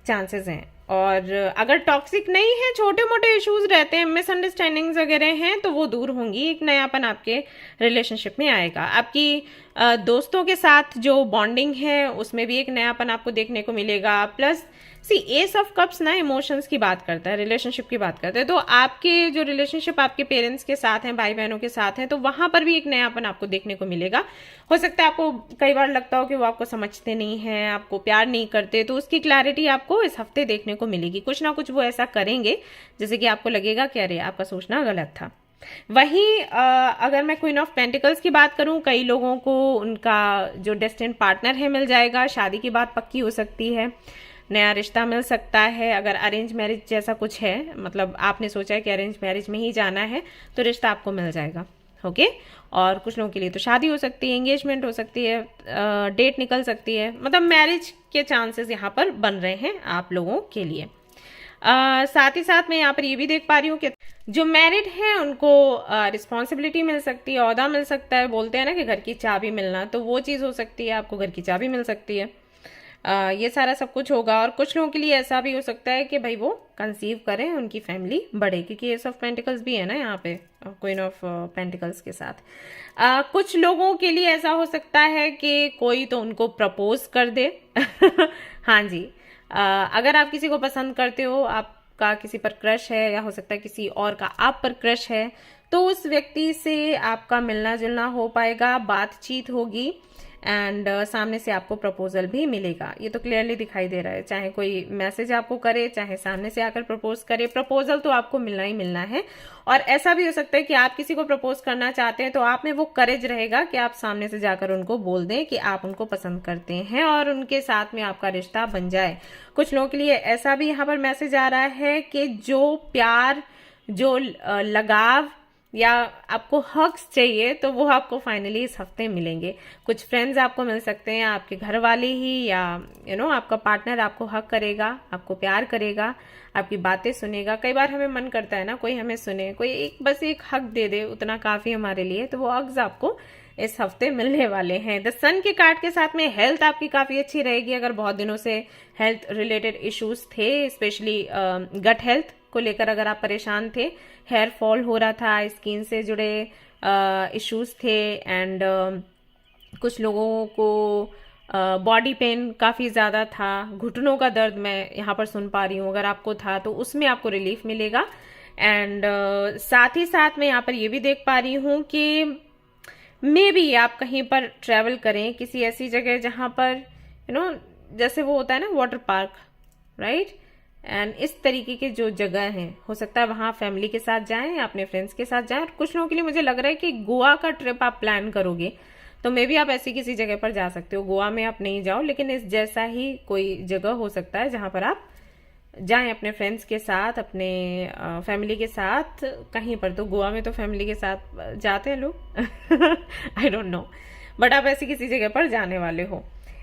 चांसेस हैं। और अगर टॉक्सिक नहीं है, छोटे मोटे इश्यूज रहते हैं, मिसअंडरस्टैंडिंग्स वगैरह हैं, तो वो दूर होंगी, एक नयापन आपके रिलेशनशिप में आएगा। आपकी दोस्तों के साथ जो बॉन्डिंग है उसमें भी एक नयापन आपको देखने को मिलेगा। प्लस सी एस ऑफ कप्स ना इमोशंस की बात करता है, रिलेशनशिप की बात करता है, तो आपके जो रिलेशनशिप आपके पेरेंट्स के साथ हैं, भाई बहनों के साथ हैं, तो वहां पर भी एक नयापन आपको देखने को मिलेगा। हो सकता है आपको कई बार लगता हो कि वो आपको समझते नहीं हैं, आपको प्यार नहीं करते, तो उसकी क्लैरिटी आपको इस हफ्ते देखने को मिलेगी। कुछ ना कुछ वो ऐसा करेंगे जैसे कि आपको लगेगा कि अरे आपका सोचना गलत था। वहीं अगर मैं क्वीन ऑफ पेंटिकल्स की बात करूं, कई लोगों को उनका जो डेस्टिन्ड पार्टनर है मिल जाएगा, शादी की बात पक्की हो सकती है, नया रिश्ता मिल सकता है। अगर अरेंज मैरिज जैसा कुछ है, मतलब आपने सोचा है कि अरेंज मैरिज में ही जाना है, तो रिश्ता आपको मिल जाएगा। ओके। और कुछ लोगों के लिए तो शादी हो सकती है, एंगेजमेंट हो सकती है, डेट निकल सकती है, मतलब मैरिज के चांसेस यहाँ पर बन रहे हैं आप लोगों के लिए। साथ ही साथ मैं यहाँ पर ये भी देख पा रही हूँ कि जो मैरिड हैं उनको रिस्पॉन्सिबिलिटी मिल सकती है, ओहदा मिल सकता है। बोलते हैं ना कि घर की चाबी मिलना, तो वो चीज़ हो सकती है, आपको घर की चाबी मिल सकती है। ये सारा सब कुछ होगा। और कुछ लोगों के लिए ऐसा भी हो सकता है कि भाई वो कंसीव करें, उनकी फैमिली बढ़े, क्योंकि एस ऑफ पेंटिकल्स भी है ना यहाँ पे क्वीन ऑफ पेंटिकल्स के साथ। कुछ लोगों के लिए ऐसा हो सकता है कि कोई तो उनको प्रपोज कर दे हाँ जी। अगर आप किसी को पसंद करते हो, आपका किसी पर क्रश है, या हो सकता है किसी और का आप पर क्रश है, तो उस व्यक्ति से आपका मिलना जुलना हो पाएगा, बातचीत होगी, एंड सामने से आपको प्रपोजल भी मिलेगा। ये तो क्लियरली दिखाई दे रहा है, चाहे कोई मैसेज आपको करे, चाहे सामने से आकर प्रपोज करे, प्रपोजल तो आपको मिलना ही मिलना है। और ऐसा भी हो सकता है कि आप किसी को प्रपोज करना चाहते हैं, तो आप में वो करेज रहेगा कि आप सामने से जाकर उनको बोल दें कि आप उनको पसंद करते हैं और उनके साथ में आपका रिश्ता बन जाए। कुछ लोगों के लिए ऐसा भी यहाँ पर मैसेज आ रहा है कि जो प्यार, जो लगाव या आपको हक्स चाहिए, तो वो आपको फाइनली इस हफ्ते मिलेंगे। कुछ फ्रेंड्स आपको मिल सकते हैं, आपके घर वाले ही, या आपका पार्टनर आपको हक करेगा, आपको प्यार करेगा, आपकी बातें सुनेगा। कई बार हमें मन करता है ना कोई हमें सुने, कोई बस एक हक दे दे, उतना काफी हमारे लिए, तो वो हक्स आपको इस हफ्ते मिलने वाले हैं। द सन के कार्ड के साथ में हेल्थ आपकी काफी अच्छी रहेगी। अगर बहुत दिनों से हेल्थ रिलेटेड इश्यूज थे, स्पेशली गट हेल्थ को लेकर अगर आप परेशान थे, हेयर फॉल हो रहा था, स्किन से जुड़े इश्यूज थे, एंड कुछ लोगों को बॉडी पेन काफ़ी ज़्यादा था, घुटनों का दर्द मैं यहाँ पर सुन पा रही हूँ, अगर आपको था तो उसमें आपको रिलीफ मिलेगा। एंड साथ ही साथ मैं यहाँ पर ये भी देख पा रही हूँ कि मे बी आप कहीं पर ट्रैवल करें, किसी ऐसी जगह जहाँ पर जैसे वो होता है ना वाटर पार्क, राइट, एंड इस तरीके के जो जगह हैं, हो सकता है वहां फैमिली के साथ जाएं या अपने फ्रेंड्स के साथ जाएं। और कुछ लोगों के लिए मुझे लग रहा है कि गोवा का ट्रिप आप प्लान करोगे, तो मे बी आप ऐसी किसी जगह पर जा सकते हो। गोवा में आप नहीं जाओ, लेकिन इस जैसा ही कोई जगह हो सकता है जहां पर आप जाएं अपने फ्रेंड्स के साथ, अपने फैमिली के साथ कहीं पर। तो गोवा में तो फैमिली के साथ जाते हैं लोग आई डोंट नो, बट आप ऐसी किसी जगह पर जाने वाले हो।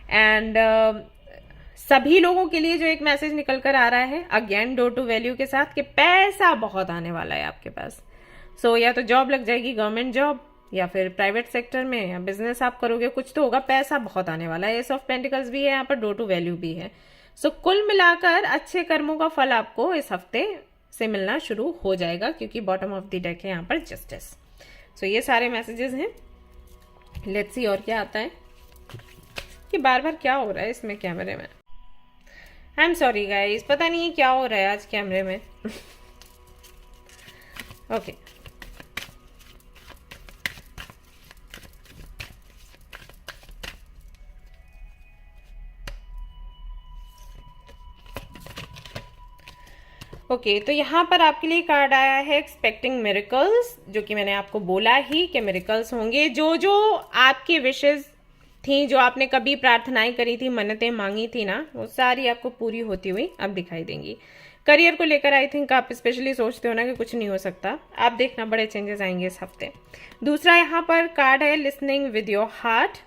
एंड सभी लोगों के लिए जो एक मैसेज निकल कर आ रहा है अगेन डोर टू वैल्यू के साथ, कि पैसा बहुत आने वाला है आपके पास। सो या तो जॉब लग जाएगी, गवर्नमेंट जॉब, या फिर प्राइवेट सेक्टर में, या बिजनेस आप करोगे, कुछ तो होगा, पैसा बहुत आने वाला है। एस ऑफ पेंटिकल्स भी है यहाँ पर, डोर टू वैल्यू भी है। सो कुल मिलाकर अच्छे कर्मों का फल आपको इस हफ्ते से मिलना शुरू हो जाएगा, क्योंकि बॉटम ऑफ द डेक है यहाँ पर जस्टिस। सो ये सारे मैसेजेस हैं। लेट्स सी और क्या आता है, कि बार बार क्या हो रहा है इसमें कैमरे में। आई एम सॉरी गाइस, पता नहीं क्या हो रहा है आज कैमरे में ओके ओके, तो यहाँ पर आपके लिए कार्ड आया है एक्सपेक्टिंग मिरेकल्स, जो कि मैंने आपको बोला ही कि मिरेकल्स होंगे। जो जो आपकी विशेज थी, जो आपने कभी प्रार्थनाएं करी थी, मन्नतें मांगी थी ना, वो सारी आपको पूरी होती हुई अब दिखाई देंगी। करियर को लेकर आई थिंक आप स्पेशली सोचते हो ना कि कुछ नहीं हो सकता, आप देखना बड़े चेंजेस आएंगे इस हफ्ते। दूसरा यहाँ पर कार्ड है listening with your heart.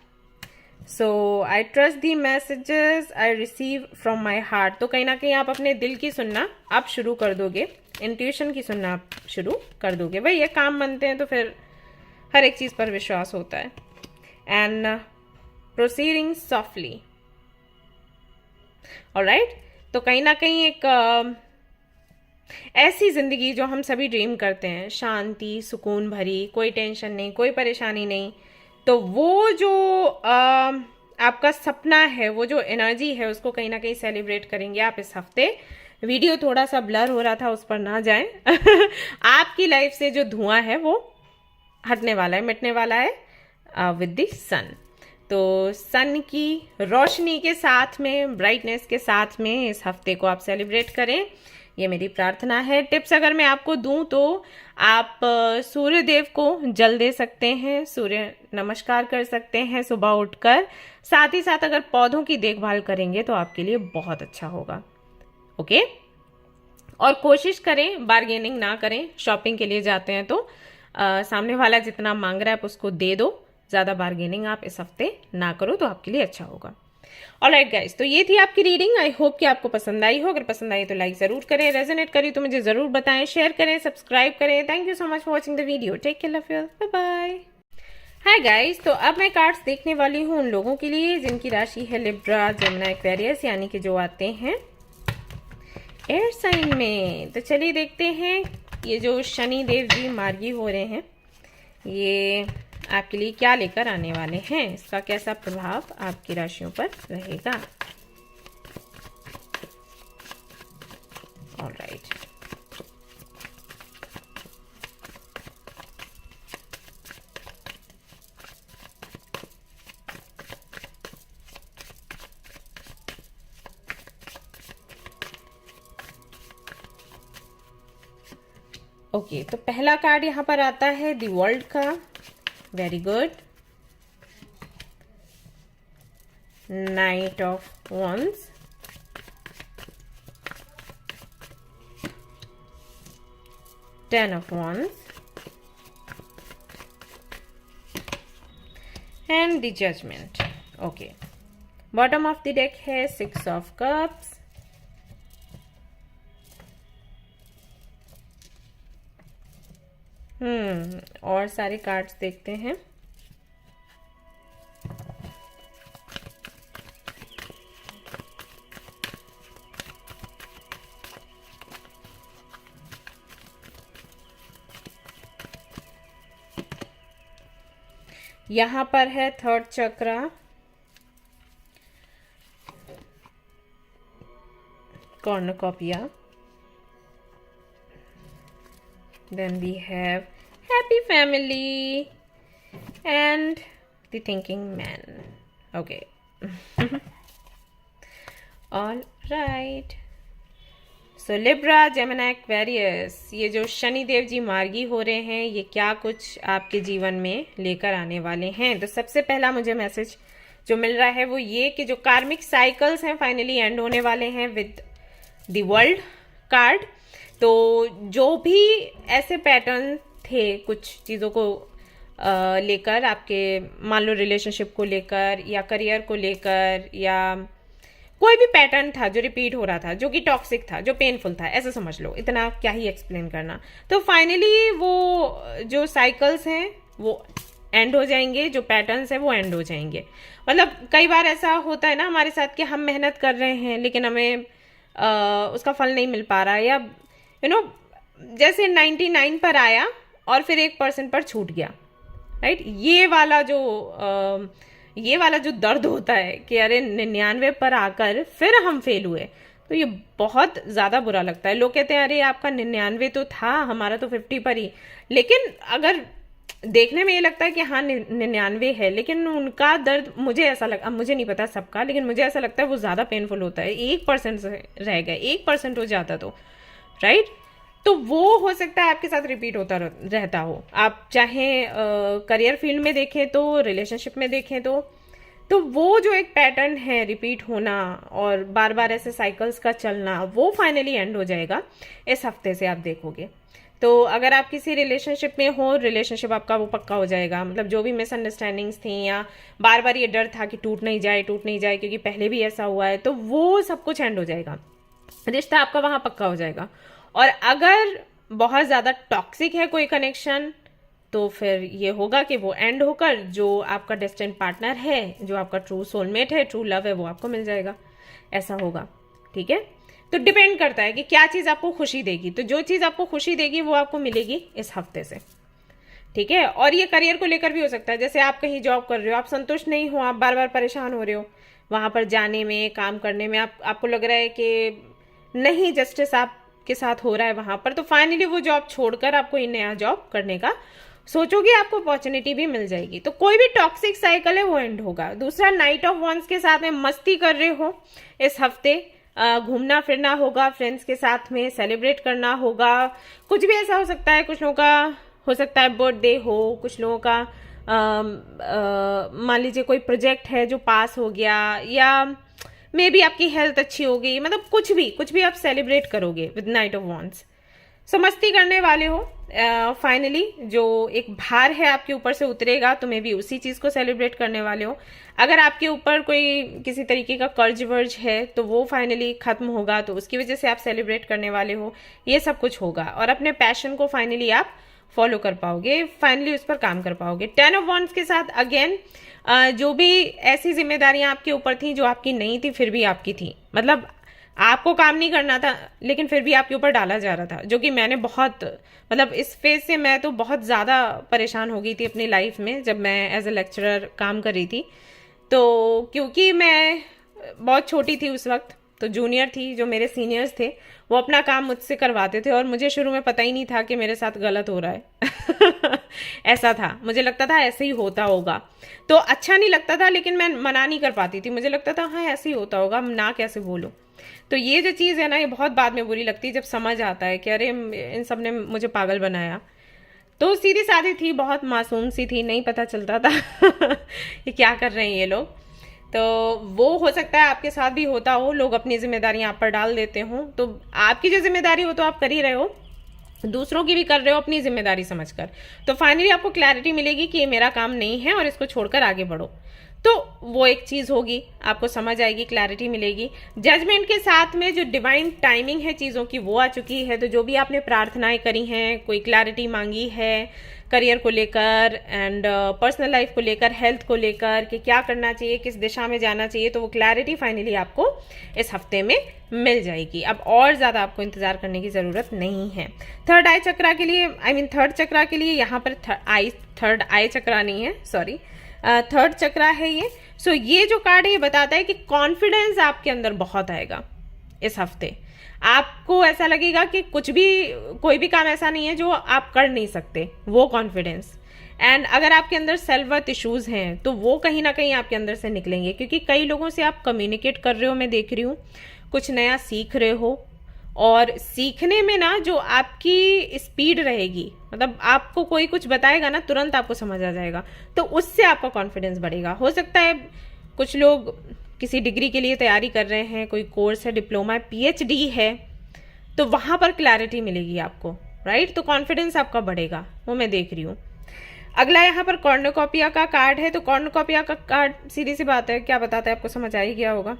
So I trust the messages I receive from my heart. तो कहीं ना कहीं आप अपने दिल की सुनना आप शुरू कर दोगे, इंट्यूशन की सुनना आप शुरू कर दोगे। भाई ये काम बनते हैं तो फिर हर एक चीज पर विश्वास होता है। And proceeding softly, alright. तो कहीं ना कहीं एक ऐसी जिंदगी जो हम सभी ड्रीम करते हैं, शांति, सुकून भरी, कोई टेंशन नहीं, कोई परेशानी नहीं, तो वो जो आपका सपना है, वो जो एनर्जी है, उसको कहीं ना कहीं सेलिब्रेट करेंगे आप इस हफ्ते। वीडियो थोड़ा सा ब्लर हो रहा था, उस पर ना जाएं। आपकी लाइफ से जो धुआं है वो हटने वाला है, मिटने वाला है विद द सन। तो सन की रोशनी के साथ में, ब्राइटनेस के साथ में इस हफ्ते को आप सेलिब्रेट करें, ये मेरी प्रार्थना है। टिप्स अगर मैं आपको दूं तो आप सूर्य देव को जल दे सकते हैं, सूर्य नमस्कार कर सकते हैं सुबह उठकर। साथ ही साथ अगर पौधों की देखभाल करेंगे तो आपके लिए बहुत अच्छा होगा। ओके, और कोशिश करें बार्गेनिंग ना करें। शॉपिंग के लिए जाते हैं तो सामने वाला जितना मांग रहा है आप उसको दे दो, ज़्यादा बार्गेनिंग आप इस हफ्ते ना करो तो आपके लिए अच्छा होगा। ऑलराइट गाइस, तो ये थी आपकी रीडिंग। आई होप कि आपको पसंद आई हो। अगर पसंद आई तो लाइक जरूर करें, रेजोनेट करी तो मुझे जरूर बताएं, शेयर करें, सब्सक्राइब करें। Thank you so much for watching the video. Take care, love you, bye bye. Hi guys, तो अब मैं कार्ड्स देखने वाली हूँ उन लोगों के लिए जिनकी राशि है लिब्रा, जेमिनी, एक्वेरियस, यानी कि जो आते हैं एयर साइन में। तो चलिए देखते हैं ये जो शनि देव जी मार्गी हो रहे हैं, ये आपके लिए क्या लेकर आने वाले हैं, इसका कैसा प्रभाव आपकी राशियों पर रहेगा। ऑलराइट, ओके, तो पहला कार्ड यहाँ पर आता है द वर्ल्ड का। Very good. Knight of wands, ten of wands and the judgement. Okay, bottom of the deck है सिक्स ऑफ कप्स, और सारे कार्ड्स देखते हैं। यहां पर है third chakra, cornucopia, then we have happy family and the thinking man. Okay. All right, so Libra, Gemini, Aquarius, ये जो शनि देव जी मार्गी हो रहे हैं, ये क्या कुछ आपके जीवन में लेकर आने वाले हैं। तो सबसे पहला मुझे मैसेज जो मिल रहा है वो ये कि जो कार्मिक साइकिल्स हैं फाइनली एंड होने वाले हैं विद द वर्ल्ड कार्ड। तो जो भी ऐसे पैटर्न थे कुछ चीज़ों को लेकर, आपके मान लो रिलेशनशिप को लेकर या करियर को लेकर, या कोई भी पैटर्न था जो रिपीट हो रहा था, जो कि टॉक्सिक था, जो पेनफुल था, ऐसा समझ लो, इतना क्या ही एक्सप्लेन करना। तो फाइनली वो जो साइकिल्स हैं वो एंड हो जाएंगे, जो पैटर्न्स हैं वो एंड हो जाएंगे। मतलब कई बार ऐसा होता है ना हमारे साथ कि हम मेहनत कर रहे हैं लेकिन हमें उसका फल नहीं मिल पा रहा है, या जैसे 99 पर आया और फिर 1% पर छूट गया, राइट। ये वाला जो दर्द होता है कि अरे 99 पर आकर फिर हम फेल हुए, तो ये बहुत ज़्यादा बुरा लगता है। लोग कहते हैं अरे आपका 99 तो था, हमारा तो 50 पर ही। लेकिन अगर देखने में ये लगता है कि हाँ 99 है, लेकिन उनका दर्द, मुझे ऐसा लगा, मुझे नहीं पता सबका, लेकिन मुझे ऐसा लगता है वो ज़्यादा पेनफुल होता है। 1% रह गया, 1% हो जाता तो, राइट। तो वो हो सकता है आपके साथ रिपीट होता रहता हो। आप चाहे करियर फील्ड में देखें तो, रिलेशनशिप में देखें तो वो जो एक पैटर्न है रिपीट होना और बार बार ऐसे साइकिल्स का चलना, वो फाइनली एंड हो जाएगा इस हफ्ते से, आप देखोगे। तो अगर आप किसी रिलेशनशिप में हो, रिलेशनशिप आपका वो पक्का हो जाएगा। मतलब जो भी मिसअंडरस्टैंडिंग्स थी या बार बार ये डर था कि टूट नहीं जाए क्योंकि पहले भी ऐसा हुआ है, तो वो सब कुछ एंड हो जाएगा, रिश्ता आपका वहां पक्का हो जाएगा। और अगर बहुत ज़्यादा टॉक्सिक है कोई कनेक्शन, तो फिर ये होगा कि वो एंड होकर जो आपका डेस्टिन्ड पार्टनर है, जो आपका ट्रू सोलमेट है, ट्रू लव है, वो आपको मिल जाएगा। ऐसा होगा, ठीक है। तो डिपेंड करता है कि क्या चीज़ आपको खुशी देगी। तो जो चीज़ आपको खुशी देगी वो आपको मिलेगी इस हफ्ते से, ठीक है। और ये करियर को लेकर भी हो सकता है, जैसे आप कहीं जॉब कर रहे हो, आप संतुष्ट नहीं हो, आप बार बार परेशान हो रहे हो वहां पर जाने में, काम करने में, आपको लग रहा है कि नहीं जस्टिस आपके साथ हो रहा है वहां पर, तो फाइनली वो जॉब छोड़कर आपको ये नया जॉब करने का सोचोगे, आपको अपॉर्चुनिटी भी मिल जाएगी। तो कोई भी टॉक्सिक साइकिल है वो एंड होगा। दूसरा, नाइट ऑफ वंस के साथ में मस्ती कर रहे हो इस हफ्ते, घूमना फिरना होगा, फ्रेंड्स के साथ में सेलिब्रेट करना होगा, कुछ भी ऐसा हो सकता है। कुछ लोगों का हो सकता है बर्थडे हो, कुछ लोगों का मान लीजिए कोई प्रोजेक्ट है जो पास हो गया, या मे बी आपकी हेल्थ अच्छी हो गई, मतलब कुछ भी आप सेलिब्रेट करोगे विद नाइट ऑफ वॉन्ड्स। सो मस्ती करने वाले हो। फाइनली जो एक भार है आपके ऊपर से उतरेगा, तो मे बी उसी चीज को सेलिब्रेट करने वाले हो। अगर आपके ऊपर कोई किसी तरीके का कर्ज वर्ज है तो वो फाइनली खत्म होगा, तो उसकी वजह से आप सेलिब्रेट करने वाले हो। ये सब कुछ होगा और अपने पैशन को फाइनली आप फॉलो कर पाओगे, फाइनली उस पर काम कर पाओगे। 10 ऑफ वॉन्ड्स के साथ अगेन जो भी ऐसी जिम्मेदारियां आपके ऊपर थी जो आपकी नहीं थी फिर भी आपकी थी, मतलब आपको काम नहीं करना था लेकिन फिर भी आपके ऊपर डाला जा रहा था, जो कि मैंने बहुत, मतलब इस फेज से मैं तो बहुत ज़्यादा परेशान हो गई थी अपनी लाइफ में जब मैं एज ए लेक्चरर काम कर रही थी। तो क्योंकि मैं बहुत छोटी थी उस वक्त, तो जूनियर थी, जो मेरे सीनियर्स थे वो अपना काम मुझसे करवाते थे और मुझे शुरू में पता ही नहीं था कि मेरे साथ गलत हो रहा है ऐसा था, मुझे लगता था ऐसे ही होता होगा, तो अच्छा नहीं लगता था, लेकिन मैं मना नहीं कर पाती थी, मुझे लगता था हाँ ऐसे ही होता होगा, ना कैसे बोलूं। तो ये जो चीज़ है ना, ये बहुत बाद में बुरी लगती है जब समझ आता है कि अरे इन सब ने मुझे पागल बनाया। तो सीधी सादी थी, बहुत मासूम सी थी, नहीं पता चलता था कि क्या कर रहे हैं ये लोग। तो वो हो सकता है आपके साथ भी होता हो, लोग अपनी जिम्मेदारियां आप पर डाल देते हो, तो आपकी जो जिम्मेदारी हो तो आप कर ही रहे हो, दूसरों की भी कर रहे हो अपनी जिम्मेदारी समझकर। तो फाइनली आपको क्लैरिटी मिलेगी कि ये मेरा काम नहीं है और इसको छोड़कर आगे बढ़ो, तो वो एक चीज होगी, आपको समझ आएगी, क्लैरिटी मिलेगी। जजमेंट के साथ में जो डिवाइन टाइमिंग है चीजों की वो आ चुकी है। तो जो भी आपने प्रार्थनाएं करी हैं, कोई क्लैरिटी मांगी है करियर को लेकर एंड पर्सनल लाइफ को लेकर, हेल्थ को लेकर कि क्या करना चाहिए, किस दिशा में जाना चाहिए, तो वो क्लैरिटी फाइनली आपको इस हफ्ते में मिल जाएगी। अब और ज्यादा आपको इंतजार करने की जरूरत नहीं है। थर्ड आई चक्रा के लिए, थर्ड चक्रा के लिए यहाँ पर थर्ड आई चक्रा नहीं है, सॉरी, थर्ड चक्रा है ये। सो ये जो कार्ड है ये बताता है कि कॉन्फिडेंस आपके अंदर बहुत आएगा इस हफ्ते। आपको ऐसा लगेगा कि कुछ भी, कोई भी काम ऐसा नहीं है जो आप कर नहीं सकते, वो कॉन्फिडेंस। एंड अगर आपके अंदर सेल्फ वर्थ इश्यूज हैं तो वो कहीं ना कहीं आपके अंदर से निकलेंगे, क्योंकि कई लोगों से आप कम्युनिकेट कर रहे हो, मैं देख रही हूँ, कुछ नया सीख रहे हो, और सीखने में ना जो आपकी स्पीड रहेगी, मतलब आपको कोई कुछ बताएगा ना तुरंत आपको समझ आ जाएगा, तो उससे आपका कॉन्फिडेंस बढ़ेगा। हो सकता है कुछ लोग किसी डिग्री के लिए तैयारी कर रहे हैं, कोई कोर्स है, डिप्लोमा है, पीएचडी है, तो वहां पर क्लैरिटी मिलेगी आपको, राइट, तो कॉन्फिडेंस आपका बढ़ेगा, वो मैं देख रही हूँ। अगला यहाँ पर कॉर्नुकोपिया का कार्ड है। तो कॉर्नुकोपिया का कार्ड सीधी सी बात है, क्या बताता है आपको समझ आ ही गया होगा।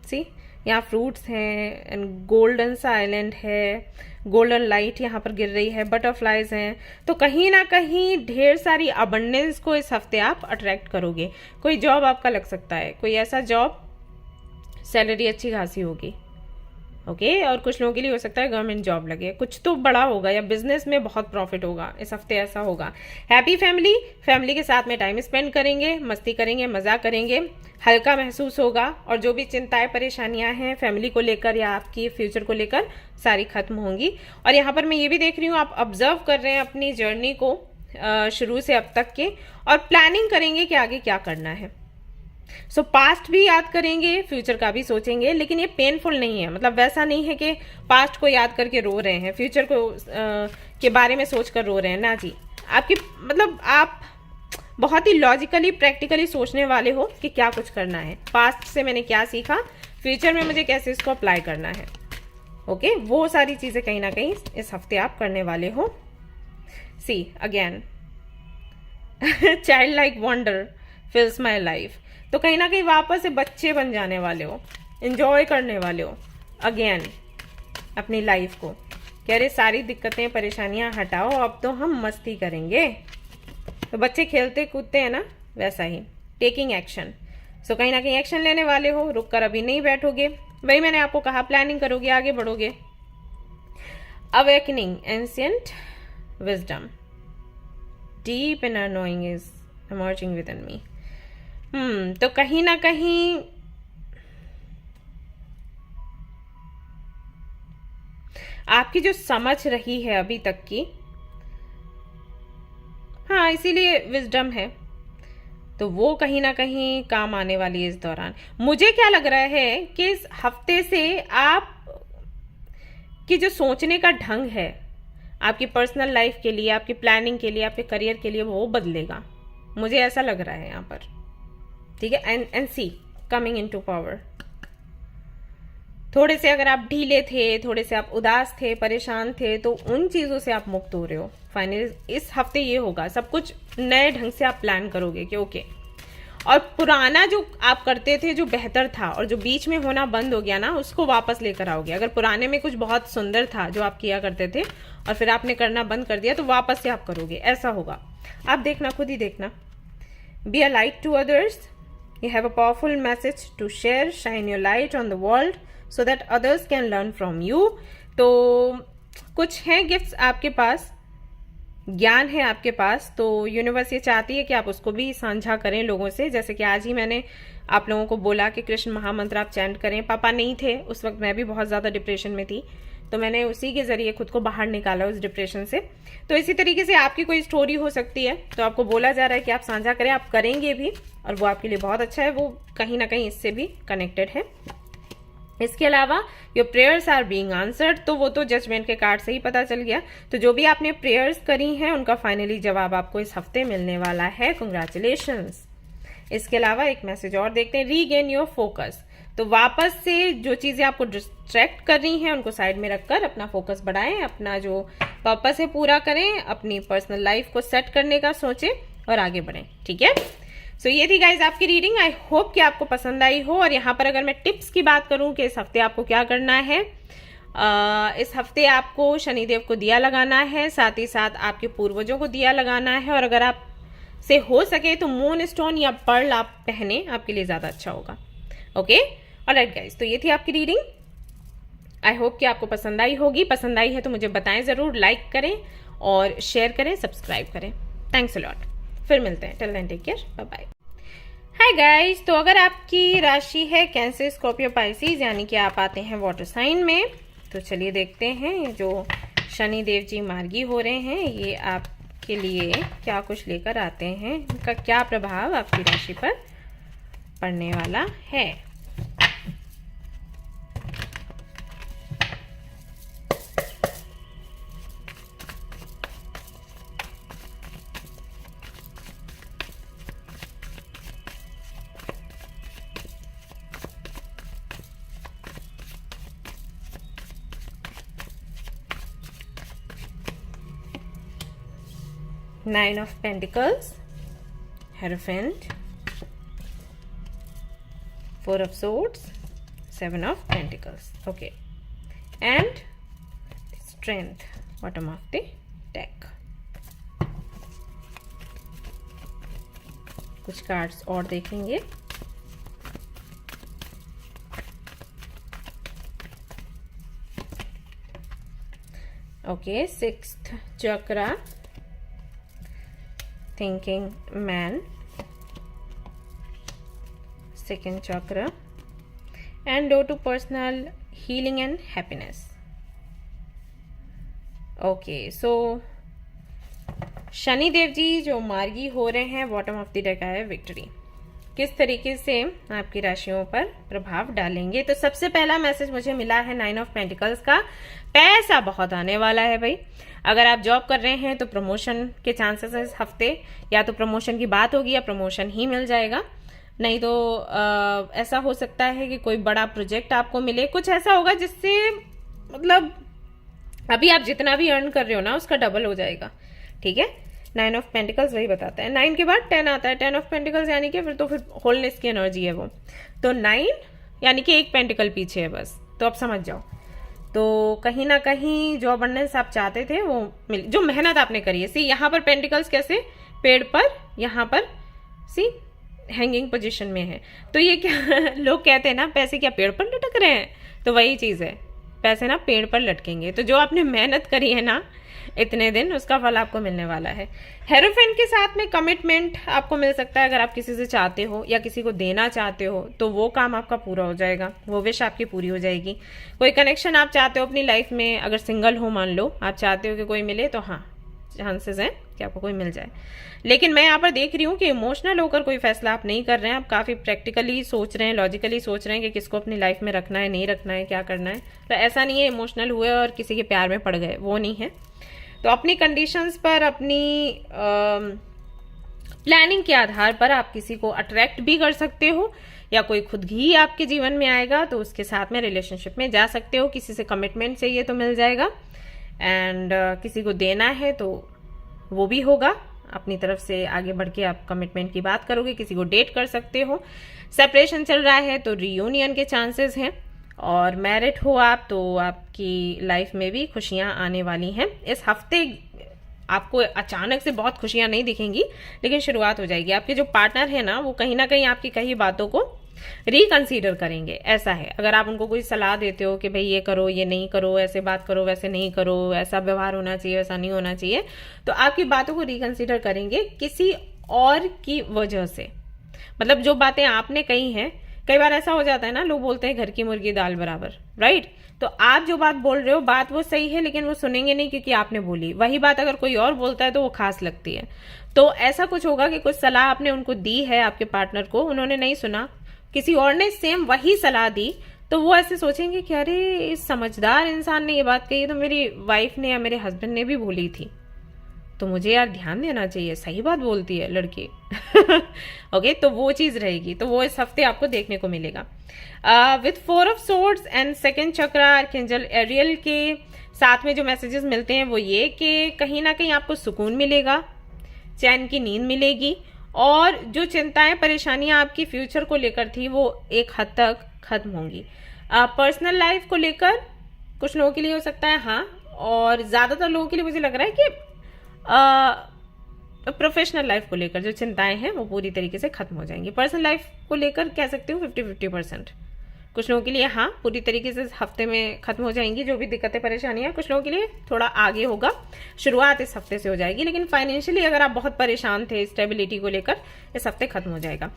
सी, यहाँ फ्रूट्स हैं एंड गोल्डन सा आइलैंड है, गोल्डन लाइट यहाँ पर गिर रही है, बटरफ्लाइज हैं, तो कहीं ना कहीं ढेर सारी अबंडेंस को इस हफ्ते आप अट्रैक्ट करोगे। कोई जॉब आपका लग सकता है, कोई ऐसा जॉब, सैलरी अच्छी खासी होगी, ओके, और कुछ लोगों के लिए हो सकता है गवर्नमेंट जॉब लगे, कुछ तो बड़ा होगा, या बिजनेस में बहुत प्रॉफिट होगा इस हफ्ते, ऐसा होगा। हैप्पी फैमिली, फैमिली के साथ में टाइम स्पेंड करेंगे, मस्ती करेंगे, मजा करेंगे, हल्का महसूस होगा, और जो भी चिंताएं परेशानियां हैं फैमिली को लेकर या आपकी फ्यूचर को लेकर सारी खत्म होंगी। और यहाँ पर मैं ये भी देख रही हूँ आप ऑब्जर्व कर रहे हैं अपनी जर्नी को शुरू से अब तक के, और प्लानिंग करेंगे कि आगे क्या करना है। सो पास्ट भी याद करेंगे, फ्यूचर का भी सोचेंगे, लेकिन ये पेनफुल नहीं है, मतलब वैसा नहीं है कि पास्ट को याद करके रो रहे हैं, फ्यूचर को के बारे में सोचकर रो रहे हैं, ना जी। आपकी, मतलब आप बहुत ही लॉजिकली प्रैक्टिकली सोचने वाले हो कि क्या कुछ करना है, पास्ट से मैंने क्या सीखा, फ्यूचर में मुझे कैसे इसको अप्लाई करना है, ओके, वो सारी चीजें कहीं ना कहीं इस हफ्ते आप करने वाले हो। See again childlike wonder fills my life, तो कहीं ना कहीं वापस से बच्चे बन जाने वाले हो, एंजॉय करने वाले हो अगेन अपनी लाइफ को, कह रहे सारी दिक्कतें परेशानियां हटाओ, अब तो हम मस्ती करेंगे। तो बच्चे खेलते कूदते हैं ना, वैसा ही टेकिंग एक्शन। सो कहीं ना कहीं एक्शन लेने वाले हो, रुक कर अभी नहीं बैठोगे, वही मैंने आपको कहा, प्लानिंग करोगे, आगे बढ़ोगे। Awakening, ancient wisdom, deep inner knowing is emerging within me. तो कहीं ना कहीं आपकी जो समझ रही है अभी तक की, हाँ, इसीलिए विजडम है, तो वो कहीं ना कहीं काम आने वाली है इस दौरान। मुझे क्या लग रहा है कि इस हफ्ते से आप की जो सोचने का ढंग है आपकी पर्सनल लाइफ के लिए, आपकी प्लानिंग के लिए, आपके करियर के लिए, वो बदलेगा। मुझे ऐसा लग रहा है यहाँ पर, ठीक है। And see coming into power. थोड़े से अगर आप ढीले थे, थोड़े से आप उदास थे, परेशान थे, तो उन चीजों से आप मुक्त हो रहे हो। फाइनली इस हफ्ते ये होगा, सब कुछ नए ढंग से आप प्लान करोगे कि ओके। और पुराना जो आप करते थे जो बेहतर था और जो बीच में होना बंद हो गया ना, उसको वापस लेकर आओगे। अगर पुराने में कुछ बहुत सुंदर था जो आप किया करते थे और फिर आपने करना बंद कर दिया, तो वापस से आप करोगे, ऐसा होगा। आप देखना, खुद ही देखना। Be a light to others, you have a powerful message to share, shine your light on the world so that others can learn from you. तो कुछ हैं गिफ्ट्स आपके पास, ज्ञान है आपके पास, तो यूनिवर्स ये चाहती है कि आप उसको भी साझा करें लोगों से। जैसे कि आज ही मैंने आप लोगों को बोला कि कृष्ण महामंत्र आप चैंट करें। पापा नहीं थे उस वक्त, मैं भी बहुत ज़्यादा डिप्रेशन में थी, तो मैंने उसी के जरिए खुद को बाहर निकाला उस डिप्रेशन से। तो इसी तरीके से आपकी कोई स्टोरी हो सकती है, तो आपको बोला जा रहा है कि आप साझा करें, आप करेंगे भी, और वो आपके लिए बहुत अच्छा है। वो कहीं ना कहीं इससे भी कनेक्टेड है। इसके अलावा your prayers are being answered, तो वो तो जजमेंट के कार्ड से ही पता चल गया। तो जो भी आपने प्रेयर्स करी हैं उनका फाइनली जवाब आपको इस हफ्ते मिलने वाला है। कंग्रेचुलेशंस। इसके अलावा एक मैसेज और देखते हैं, रीगेन योर फोकस। तो वापस से जो चीजें आपको डिस्ट्रैक्ट कर रही हैं उनको साइड में रखकर अपना फोकस बढ़ाएं, अपना जो पर्पस है पूरा करें, अपनी पर्सनल लाइफ को सेट करने का सोचें और आगे बढ़ें, ठीक है। सो ये थी गाइज आपकी रीडिंग। आई होप कि आपको पसंद आई हो। और यहाँ पर अगर मैं टिप्स की बात करूं कि इस हफ्ते आपको क्या करना है, इस हफ्ते आपको शनिदेव को दिया लगाना है, साथ ही साथ आपके पूर्वजों को दिया लगाना है, और अगर आप से हो सके तो मून स्टोन या पर्ल आप पहने, आपके लिए ज्यादा अच्छा होगा। ओके, ऑलराइट गाइज, तो ये थी आपकी रीडिंग। आई होप कि आपको पसंद आई होगी। पसंद आई है तो मुझे बताएं जरूर, लाइक करें और शेयर करें, सब्सक्राइब करें। Thanks a lot. फिर मिलते हैं, till then take care, bye bye. Hi guys, तो अगर आपकी राशि है कैंसर, स्कॉर्पियो, पाइसिस, यानी कि आप आते हैं वाटर साइन में, तो चलिए देखते हैं जो शनि देव जी मार्गी हो रहे हैं ये आपके लिए क्या कुछ लेकर आते हैं, इनका क्या प्रभाव आपकी राशि पर पड़ने वाला है। Nine of Pentacles, Hierophant, Four of Swords, Seven of Pentacles. Okay, and Strength, bottom of the deck. कुछ कार्ड्स और देखेंगे। Okay, sixth chakra, thinking man, second chakra, and door to personal healing and happiness. Okay, so Shani Dev ji जो मार्गी हो रहे हैं, bottom of the deck है victory. किस तरीके से आपकी राशियों पर प्रभाव डालेंगे, तो सबसे पहला मैसेज मुझे मिला है 9 ऑफ पेंटिकल्स का। पैसा बहुत आने वाला है भाई। अगर आप जॉब कर रहे हैं तो प्रमोशन के चांसेस हैं इस हफ्ते, या तो प्रमोशन की बात होगी या प्रमोशन ही मिल जाएगा, नहीं तो ऐसा हो सकता है कि कोई बड़ा प्रोजेक्ट आपको मिले। कुछ ऐसा होगा जिससे मतलब अभी आप जितना भी अर्न कर रहे हो ना उसका डबल हो जाएगा, ठीक है। 9 ऑफ पेंटिकल्स वही बताता है। 9 के बाद 10 आता है, 10 ऑफ पेंटिकल्स यानी कि फिर होलनेस की एनर्जी है वो। तो 9 यानी कि एक पेंटिकल पीछे है बस, तो आप समझ जाओ। तो कहीं ना कहीं जो अबंडेंस आप चाहते थे वो मिल, जो मेहनत आपने करी है। सी यहाँ पर पेंटिकल्स कैसे पेड़ पर, यहाँ पर सी हैंगिंग पोजीशन में है। तो ये क्या लोग कहते हैं ना, पैसे क्या पेड़ पर लटक रहे हैं, तो वही चीज़ है, पैसे ना पेड़ पर लटकेंगे। तो जो आपने मेहनत करी है ना, इतने दिन उसका फल आपको मिलने वाला है। हेरोफेंट के साथ में कमिटमेंट आपको मिल सकता है। अगर आप किसी से चाहते हो या किसी को देना चाहते हो तो वो काम आपका पूरा हो जाएगा, वो विश आपकी पूरी हो जाएगी। कोई कनेक्शन आप चाहते हो अपनी लाइफ में, अगर सिंगल हो मान लो, आप चाहते हो कि कोई मिले, तो हाँ चांसेस हैं कि आपको कोई मिल जाए। लेकिन मैं यहाँ पर देख रही हूँ कि इमोशनल होकर कोई फैसला आप नहीं कर रहे हैं, आप काफ़ी प्रैक्टिकली सोच रहे हैं, लॉजिकली सोच रहे हैं कि किसको अपनी लाइफ में रखना है, नहीं रखना है, क्या करना है। तो ऐसा नहीं है इमोशनल हुए और किसी के प्यार में पड़ गए, वो नहीं है। तो अपनी कंडीशंस पर, अपनी प्लानिंग के आधार पर आप किसी को अट्रैक्ट भी कर सकते हो, या कोई खुद ही आपके जीवन में आएगा तो उसके साथ में रिलेशनशिप में जा सकते हो। किसी से कमिटमेंट चाहिए तो मिल जाएगा, एंड किसी को देना है तो वो भी होगा। अपनी तरफ से आगे बढ़ के आप कमिटमेंट की बात करोगे, किसी को डेट कर सकते हो। सेपरेशन चल रहा है तो रियूनियन के चांसेस हैं, और मैरिड हो आप तो आपकी लाइफ में भी खुशियां आने वाली हैं। इस हफ्ते आपको अचानक से बहुत खुशियां नहीं दिखेंगी, लेकिन शुरुआत हो जाएगी। आपके जो पार्टनर है ना, वो कहीं ना कहीं आपकी कई बातों को रिकंसीडर करेंगे। ऐसा है, अगर आप उनको कोई सलाह देते हो कि भाई ये करो, ये नहीं करो, ऐसे बात करो, वैसे नहीं करो, ऐसा व्यवहार होना चाहिए, वैसा नहीं होना चाहिए, तो आपकी बातों को रिकंसीडर करेंगे किसी और की वजह से। मतलब जो बातें आपने कही हैं, कई बार ऐसा हो जाता है ना, लोग बोलते हैं घर की मुर्गी दाल बराबर, राइट। तो आप जो बात बोल रहे हो, बात वो सही है, लेकिन वो सुनेंगे नहीं क्योंकि आपने बोली। वही बात अगर कोई और बोलता है तो वो खास लगती है। तो ऐसा कुछ होगा कि कुछ सलाह आपने उनको दी है, आपके पार्टनर को, उन्होंने नहीं सुना, किसी और ने सेम वही सलाह दी, तो वो ऐसे सोचेंगे कि अरे इस समझदार इंसान ने ये बात कही, तो मेरी वाइफ ने या मेरे हस्बैंड ने भी बोली थी, तो मुझे यार ध्यान देना चाहिए, सही बात बोलती है लड़की। ओके, तो वो चीज रहेगी। तो वो इस हफ्ते आपको देखने को मिलेगा। With 4 of swords and second chakra archangel Ariel के साथ में जो मैसेजेस मिलते हैं वो ये कि कहीं ना कहीं आपको सुकून मिलेगा, चैन की नींद मिलेगी, और जो चिंताएं परेशानियां आपकी फ्यूचर को लेकर थी वो एक हद तक खत्म होंगी। पर्सनल लाइफ को लेकर कुछ लोगों के लिए हो सकता है हाँ, और ज्यादातर लोगों के लिए मुझे लग रहा है कि प्रोफेशनल लाइफ को लेकर जो चिंताएं हैं वो पूरी तरीके से खत्म हो जाएंगी। पर्सनल लाइफ को लेकर कह सकते हो 50-50%। कुछ लोगों के लिए हाँ पूरी तरीके से हफ्ते में खत्म हो जाएंगी जो भी दिक्कतें परेशानियां। कुछ लोगों के लिए थोड़ा आगे होगा, शुरुआत इस हफ्ते से हो जाएगी, लेकिन फाइनेंशियली अगर आप बहुत परेशान थे स्टेबिलिटी को लेकर, इस हफ्ते खत्म हो जाएगा।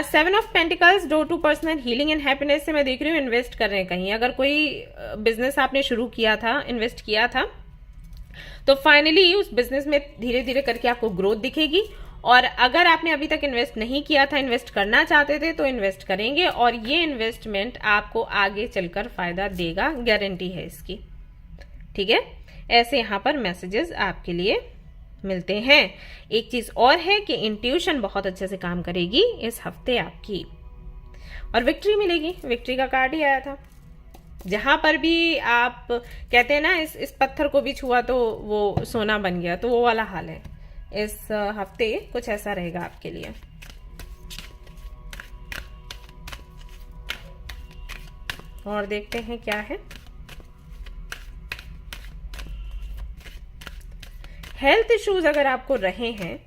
7 of pentacles, door to personal healing and happiness से मैं देख रही हूँ इन्वेस्ट कर रहे हैं कहीं। अगर कोई बिजनेस आपने शुरू किया था, इन्वेस्ट किया था, तो फाइनली उस बिजनेस में धीरे धीरे करके आपको ग्रोथ दिखेगी। और अगर आपने अभी तक इन्वेस्ट नहीं किया था, इन्वेस्ट करना चाहते थे, तो इन्वेस्ट करेंगे, और ये इन्वेस्टमेंट आपको आगे चलकर फायदा देगा, गारंटी है इसकी। ठीक है, ऐसे यहाँ पर मैसेजेस आपके लिए मिलते हैं। एक चीज और है कि इंट्यूशन बहुत अच्छे से काम करेगी इस हफ्ते आपकी, और विक्ट्री मिलेगी। विक्ट्री का कार्ड ही आया था। जहां पर भी आप कहते हैं ना इस पत्थर को भी छुआ तो वो सोना बन गया, तो वो वाला हाल है। इस हफ्ते कुछ ऐसा रहेगा आपके लिए। और देखते हैं क्या है। हेल्थ इश्यूज अगर आपको रहे हैं,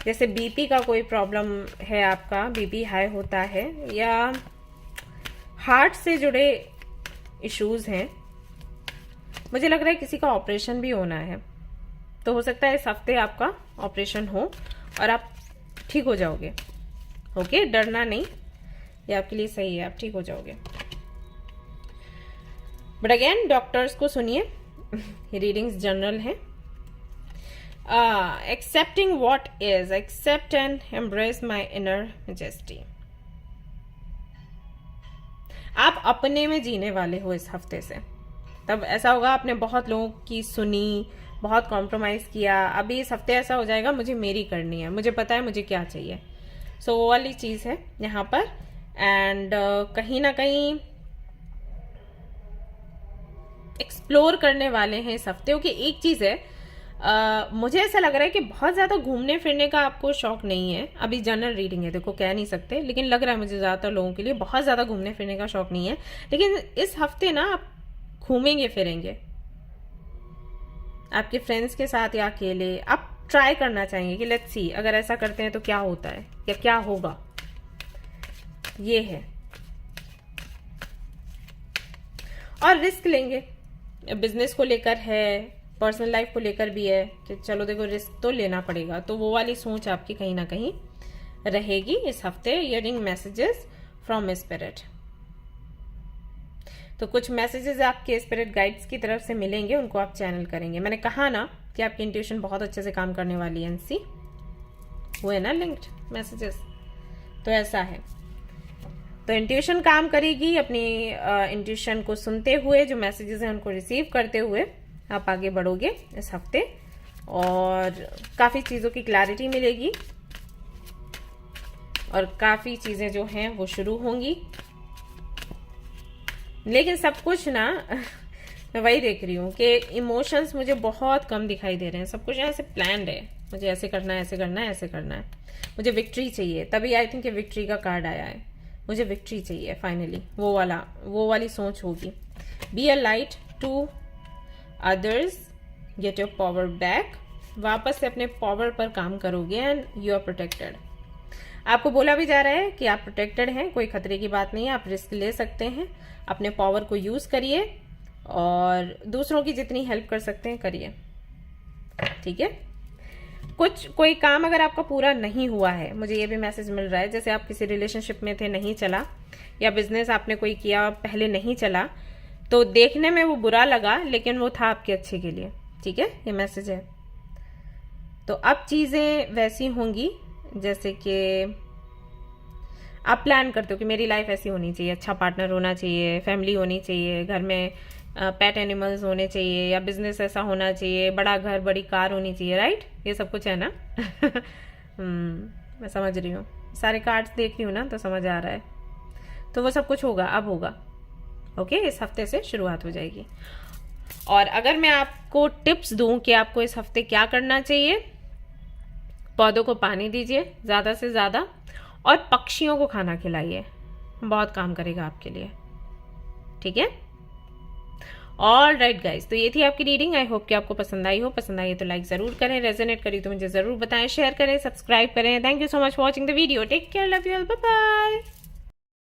जैसे बीपी का कोई प्रॉब्लम है, आपका बीपी हाई होता है, या हार्ट से जुड़े इश्यूज हैं, मुझे लग रहा है किसी का ऑपरेशन भी होना है, तो हो सकता है इस हफ्ते आपका ऑपरेशन हो और आप ठीक हो जाओगे। ओके, डरना नहीं, ये आपके लिए सही है, आप ठीक हो जाओगे। बट अगेन डॉक्टर्स को सुनिए, रीडिंग्स जनरल है। Accepting what is, accept and embrace my inner majesty. आप अपने में जीने वाले हो इस हफ्ते से। तब ऐसा होगा आपने बहुत लोगों की सुनी, बहुत कॉम्प्रोमाइज किया, अभी इस हफ्ते ऐसा हो जाएगा मुझे मेरी करनी है, मुझे पता है मुझे क्या चाहिए। सो वो वाली चीज है यहाँ पर। एंड कहीं ना कहीं एक्सप्लोर करने वाले हैं इस हफ्ते। ओके, एक चीज है, मुझे ऐसा लग रहा है कि बहुत ज्यादा घूमने फिरने का आपको शौक नहीं है। अभी जनरल रीडिंग है, देखो कह नहीं सकते, लेकिन लग रहा है मुझे ज्यादातर लोगों के लिए बहुत ज्यादा घूमने फिरने का शौक नहीं है। लेकिन इस हफ्ते ना आप घूमेंगे फिरेंगे, आपके फ्रेंड्स के साथ या अकेले। आप ट्राई करना चाहेंगे कि लेट्स सी अगर ऐसा करते हैं तो क्या होता है या क्या होगा, ये है। और रिस्क लेंगे, बिजनेस को लेकर है पर्सनल लाइफ को लेकर भी है कि चलो देखो रिस्क तो लेना पड़ेगा, तो वो वाली सोच आपकी कहीं ना कहीं रहेगी इस हफ्ते। हियरिंग मैसेजेस फ्रॉम स्पिरिट, तो कुछ मैसेजेस आपके स्पिरिट गाइड्स की तरफ से मिलेंगे, उनको आप चैनल करेंगे। मैंने कहा ना कि आपकी इंट्यूशन बहुत अच्छे से काम करने वाली है। एनसी वो है ना लिंक्ड मैसेजेस, तो ऐसा है। तो इंट्यूशन काम करेगी, अपनी इंट्यूशन को सुनते हुए जो मैसेजेस हैं उनको रिसीव करते हुए आप आगे बढ़ोगे इस हफ्ते, और काफ़ी चीज़ों की क्लैरिटी मिलेगी और काफ़ी चीज़ें जो हैं वो शुरू होंगी। लेकिन सब कुछ ना मैं वही देख रही हूँ कि इमोशंस मुझे बहुत कम दिखाई दे रहे हैं। सब कुछ यहाँ से प्लान्ड है, मुझे ऐसे करना है, ऐसे करना है, ऐसे करना है, मुझे विक्ट्री चाहिए। तभी आई थिंक विक्ट्री का कार्ड आया है, मुझे विक्ट्री चाहिए फाइनली। वो वाली सोच होगी। Be a light to others, get your power back, वापस से अपने पावर पर काम करोगे एंड यू आर प्रोटेक्टेड। आपको बोला भी जा रहा है कि आप प्रोटेक्टेड हैं, कोई खतरे की बात नहीं है, आप रिस्क ले सकते हैं। अपने पावर को यूज करिए और दूसरों की जितनी हेल्प कर सकते हैं करिए, ठीक है। कोई काम अगर आपका पूरा नहीं हुआ है, मुझे ये भी मैसेज मिल रहा है, जैसे आप किसी रिलेशनशिप में थे नहीं चला, या बिजनेस आपने कोई किया पहले नहीं चला, तो देखने में वो बुरा लगा लेकिन वो था आपके अच्छे के लिए, ठीक है, ये मैसेज है। तो अब चीजें वैसी होंगी जैसे कि आप प्लान करते हो कि मेरी लाइफ ऐसी होनी चाहिए, अच्छा पार्टनर होना चाहिए, फैमिली होनी चाहिए, घर में पेट एनिमल्स होने चाहिए, या बिजनेस ऐसा होना चाहिए, बड़ा घर बड़ी कार होनी चाहिए, राइट, ये सब कुछ है ना। मैं समझ रही हूँ, सारे कार्ड्स देख रही हूँ ना तो समझ आ रहा है। तो वो सब कुछ होगा, अब होगा, ओके, इस हफ्ते से शुरुआत हो जाएगी। और अगर मैं आपको टिप्स दूं कि आपको इस हफ्ते क्या करना चाहिए, पौधों को पानी दीजिए ज़्यादा से ज़्यादा और पक्षियों को खाना खिलाइए, बहुत काम करेगा आपके लिए, ठीक है। ऑल राइट गाइज, तो ये थी आपकी रीडिंग। आई होप कि आपको पसंद आई हो। पसंद आई है तो लाइक ज़रूर करें, रेजोनेट करी तो मुझे ज़रूर बताएं, शेयर करें, सब्सक्राइब करें। Thank you so much for watching the video. Take care, love you all, bye bye.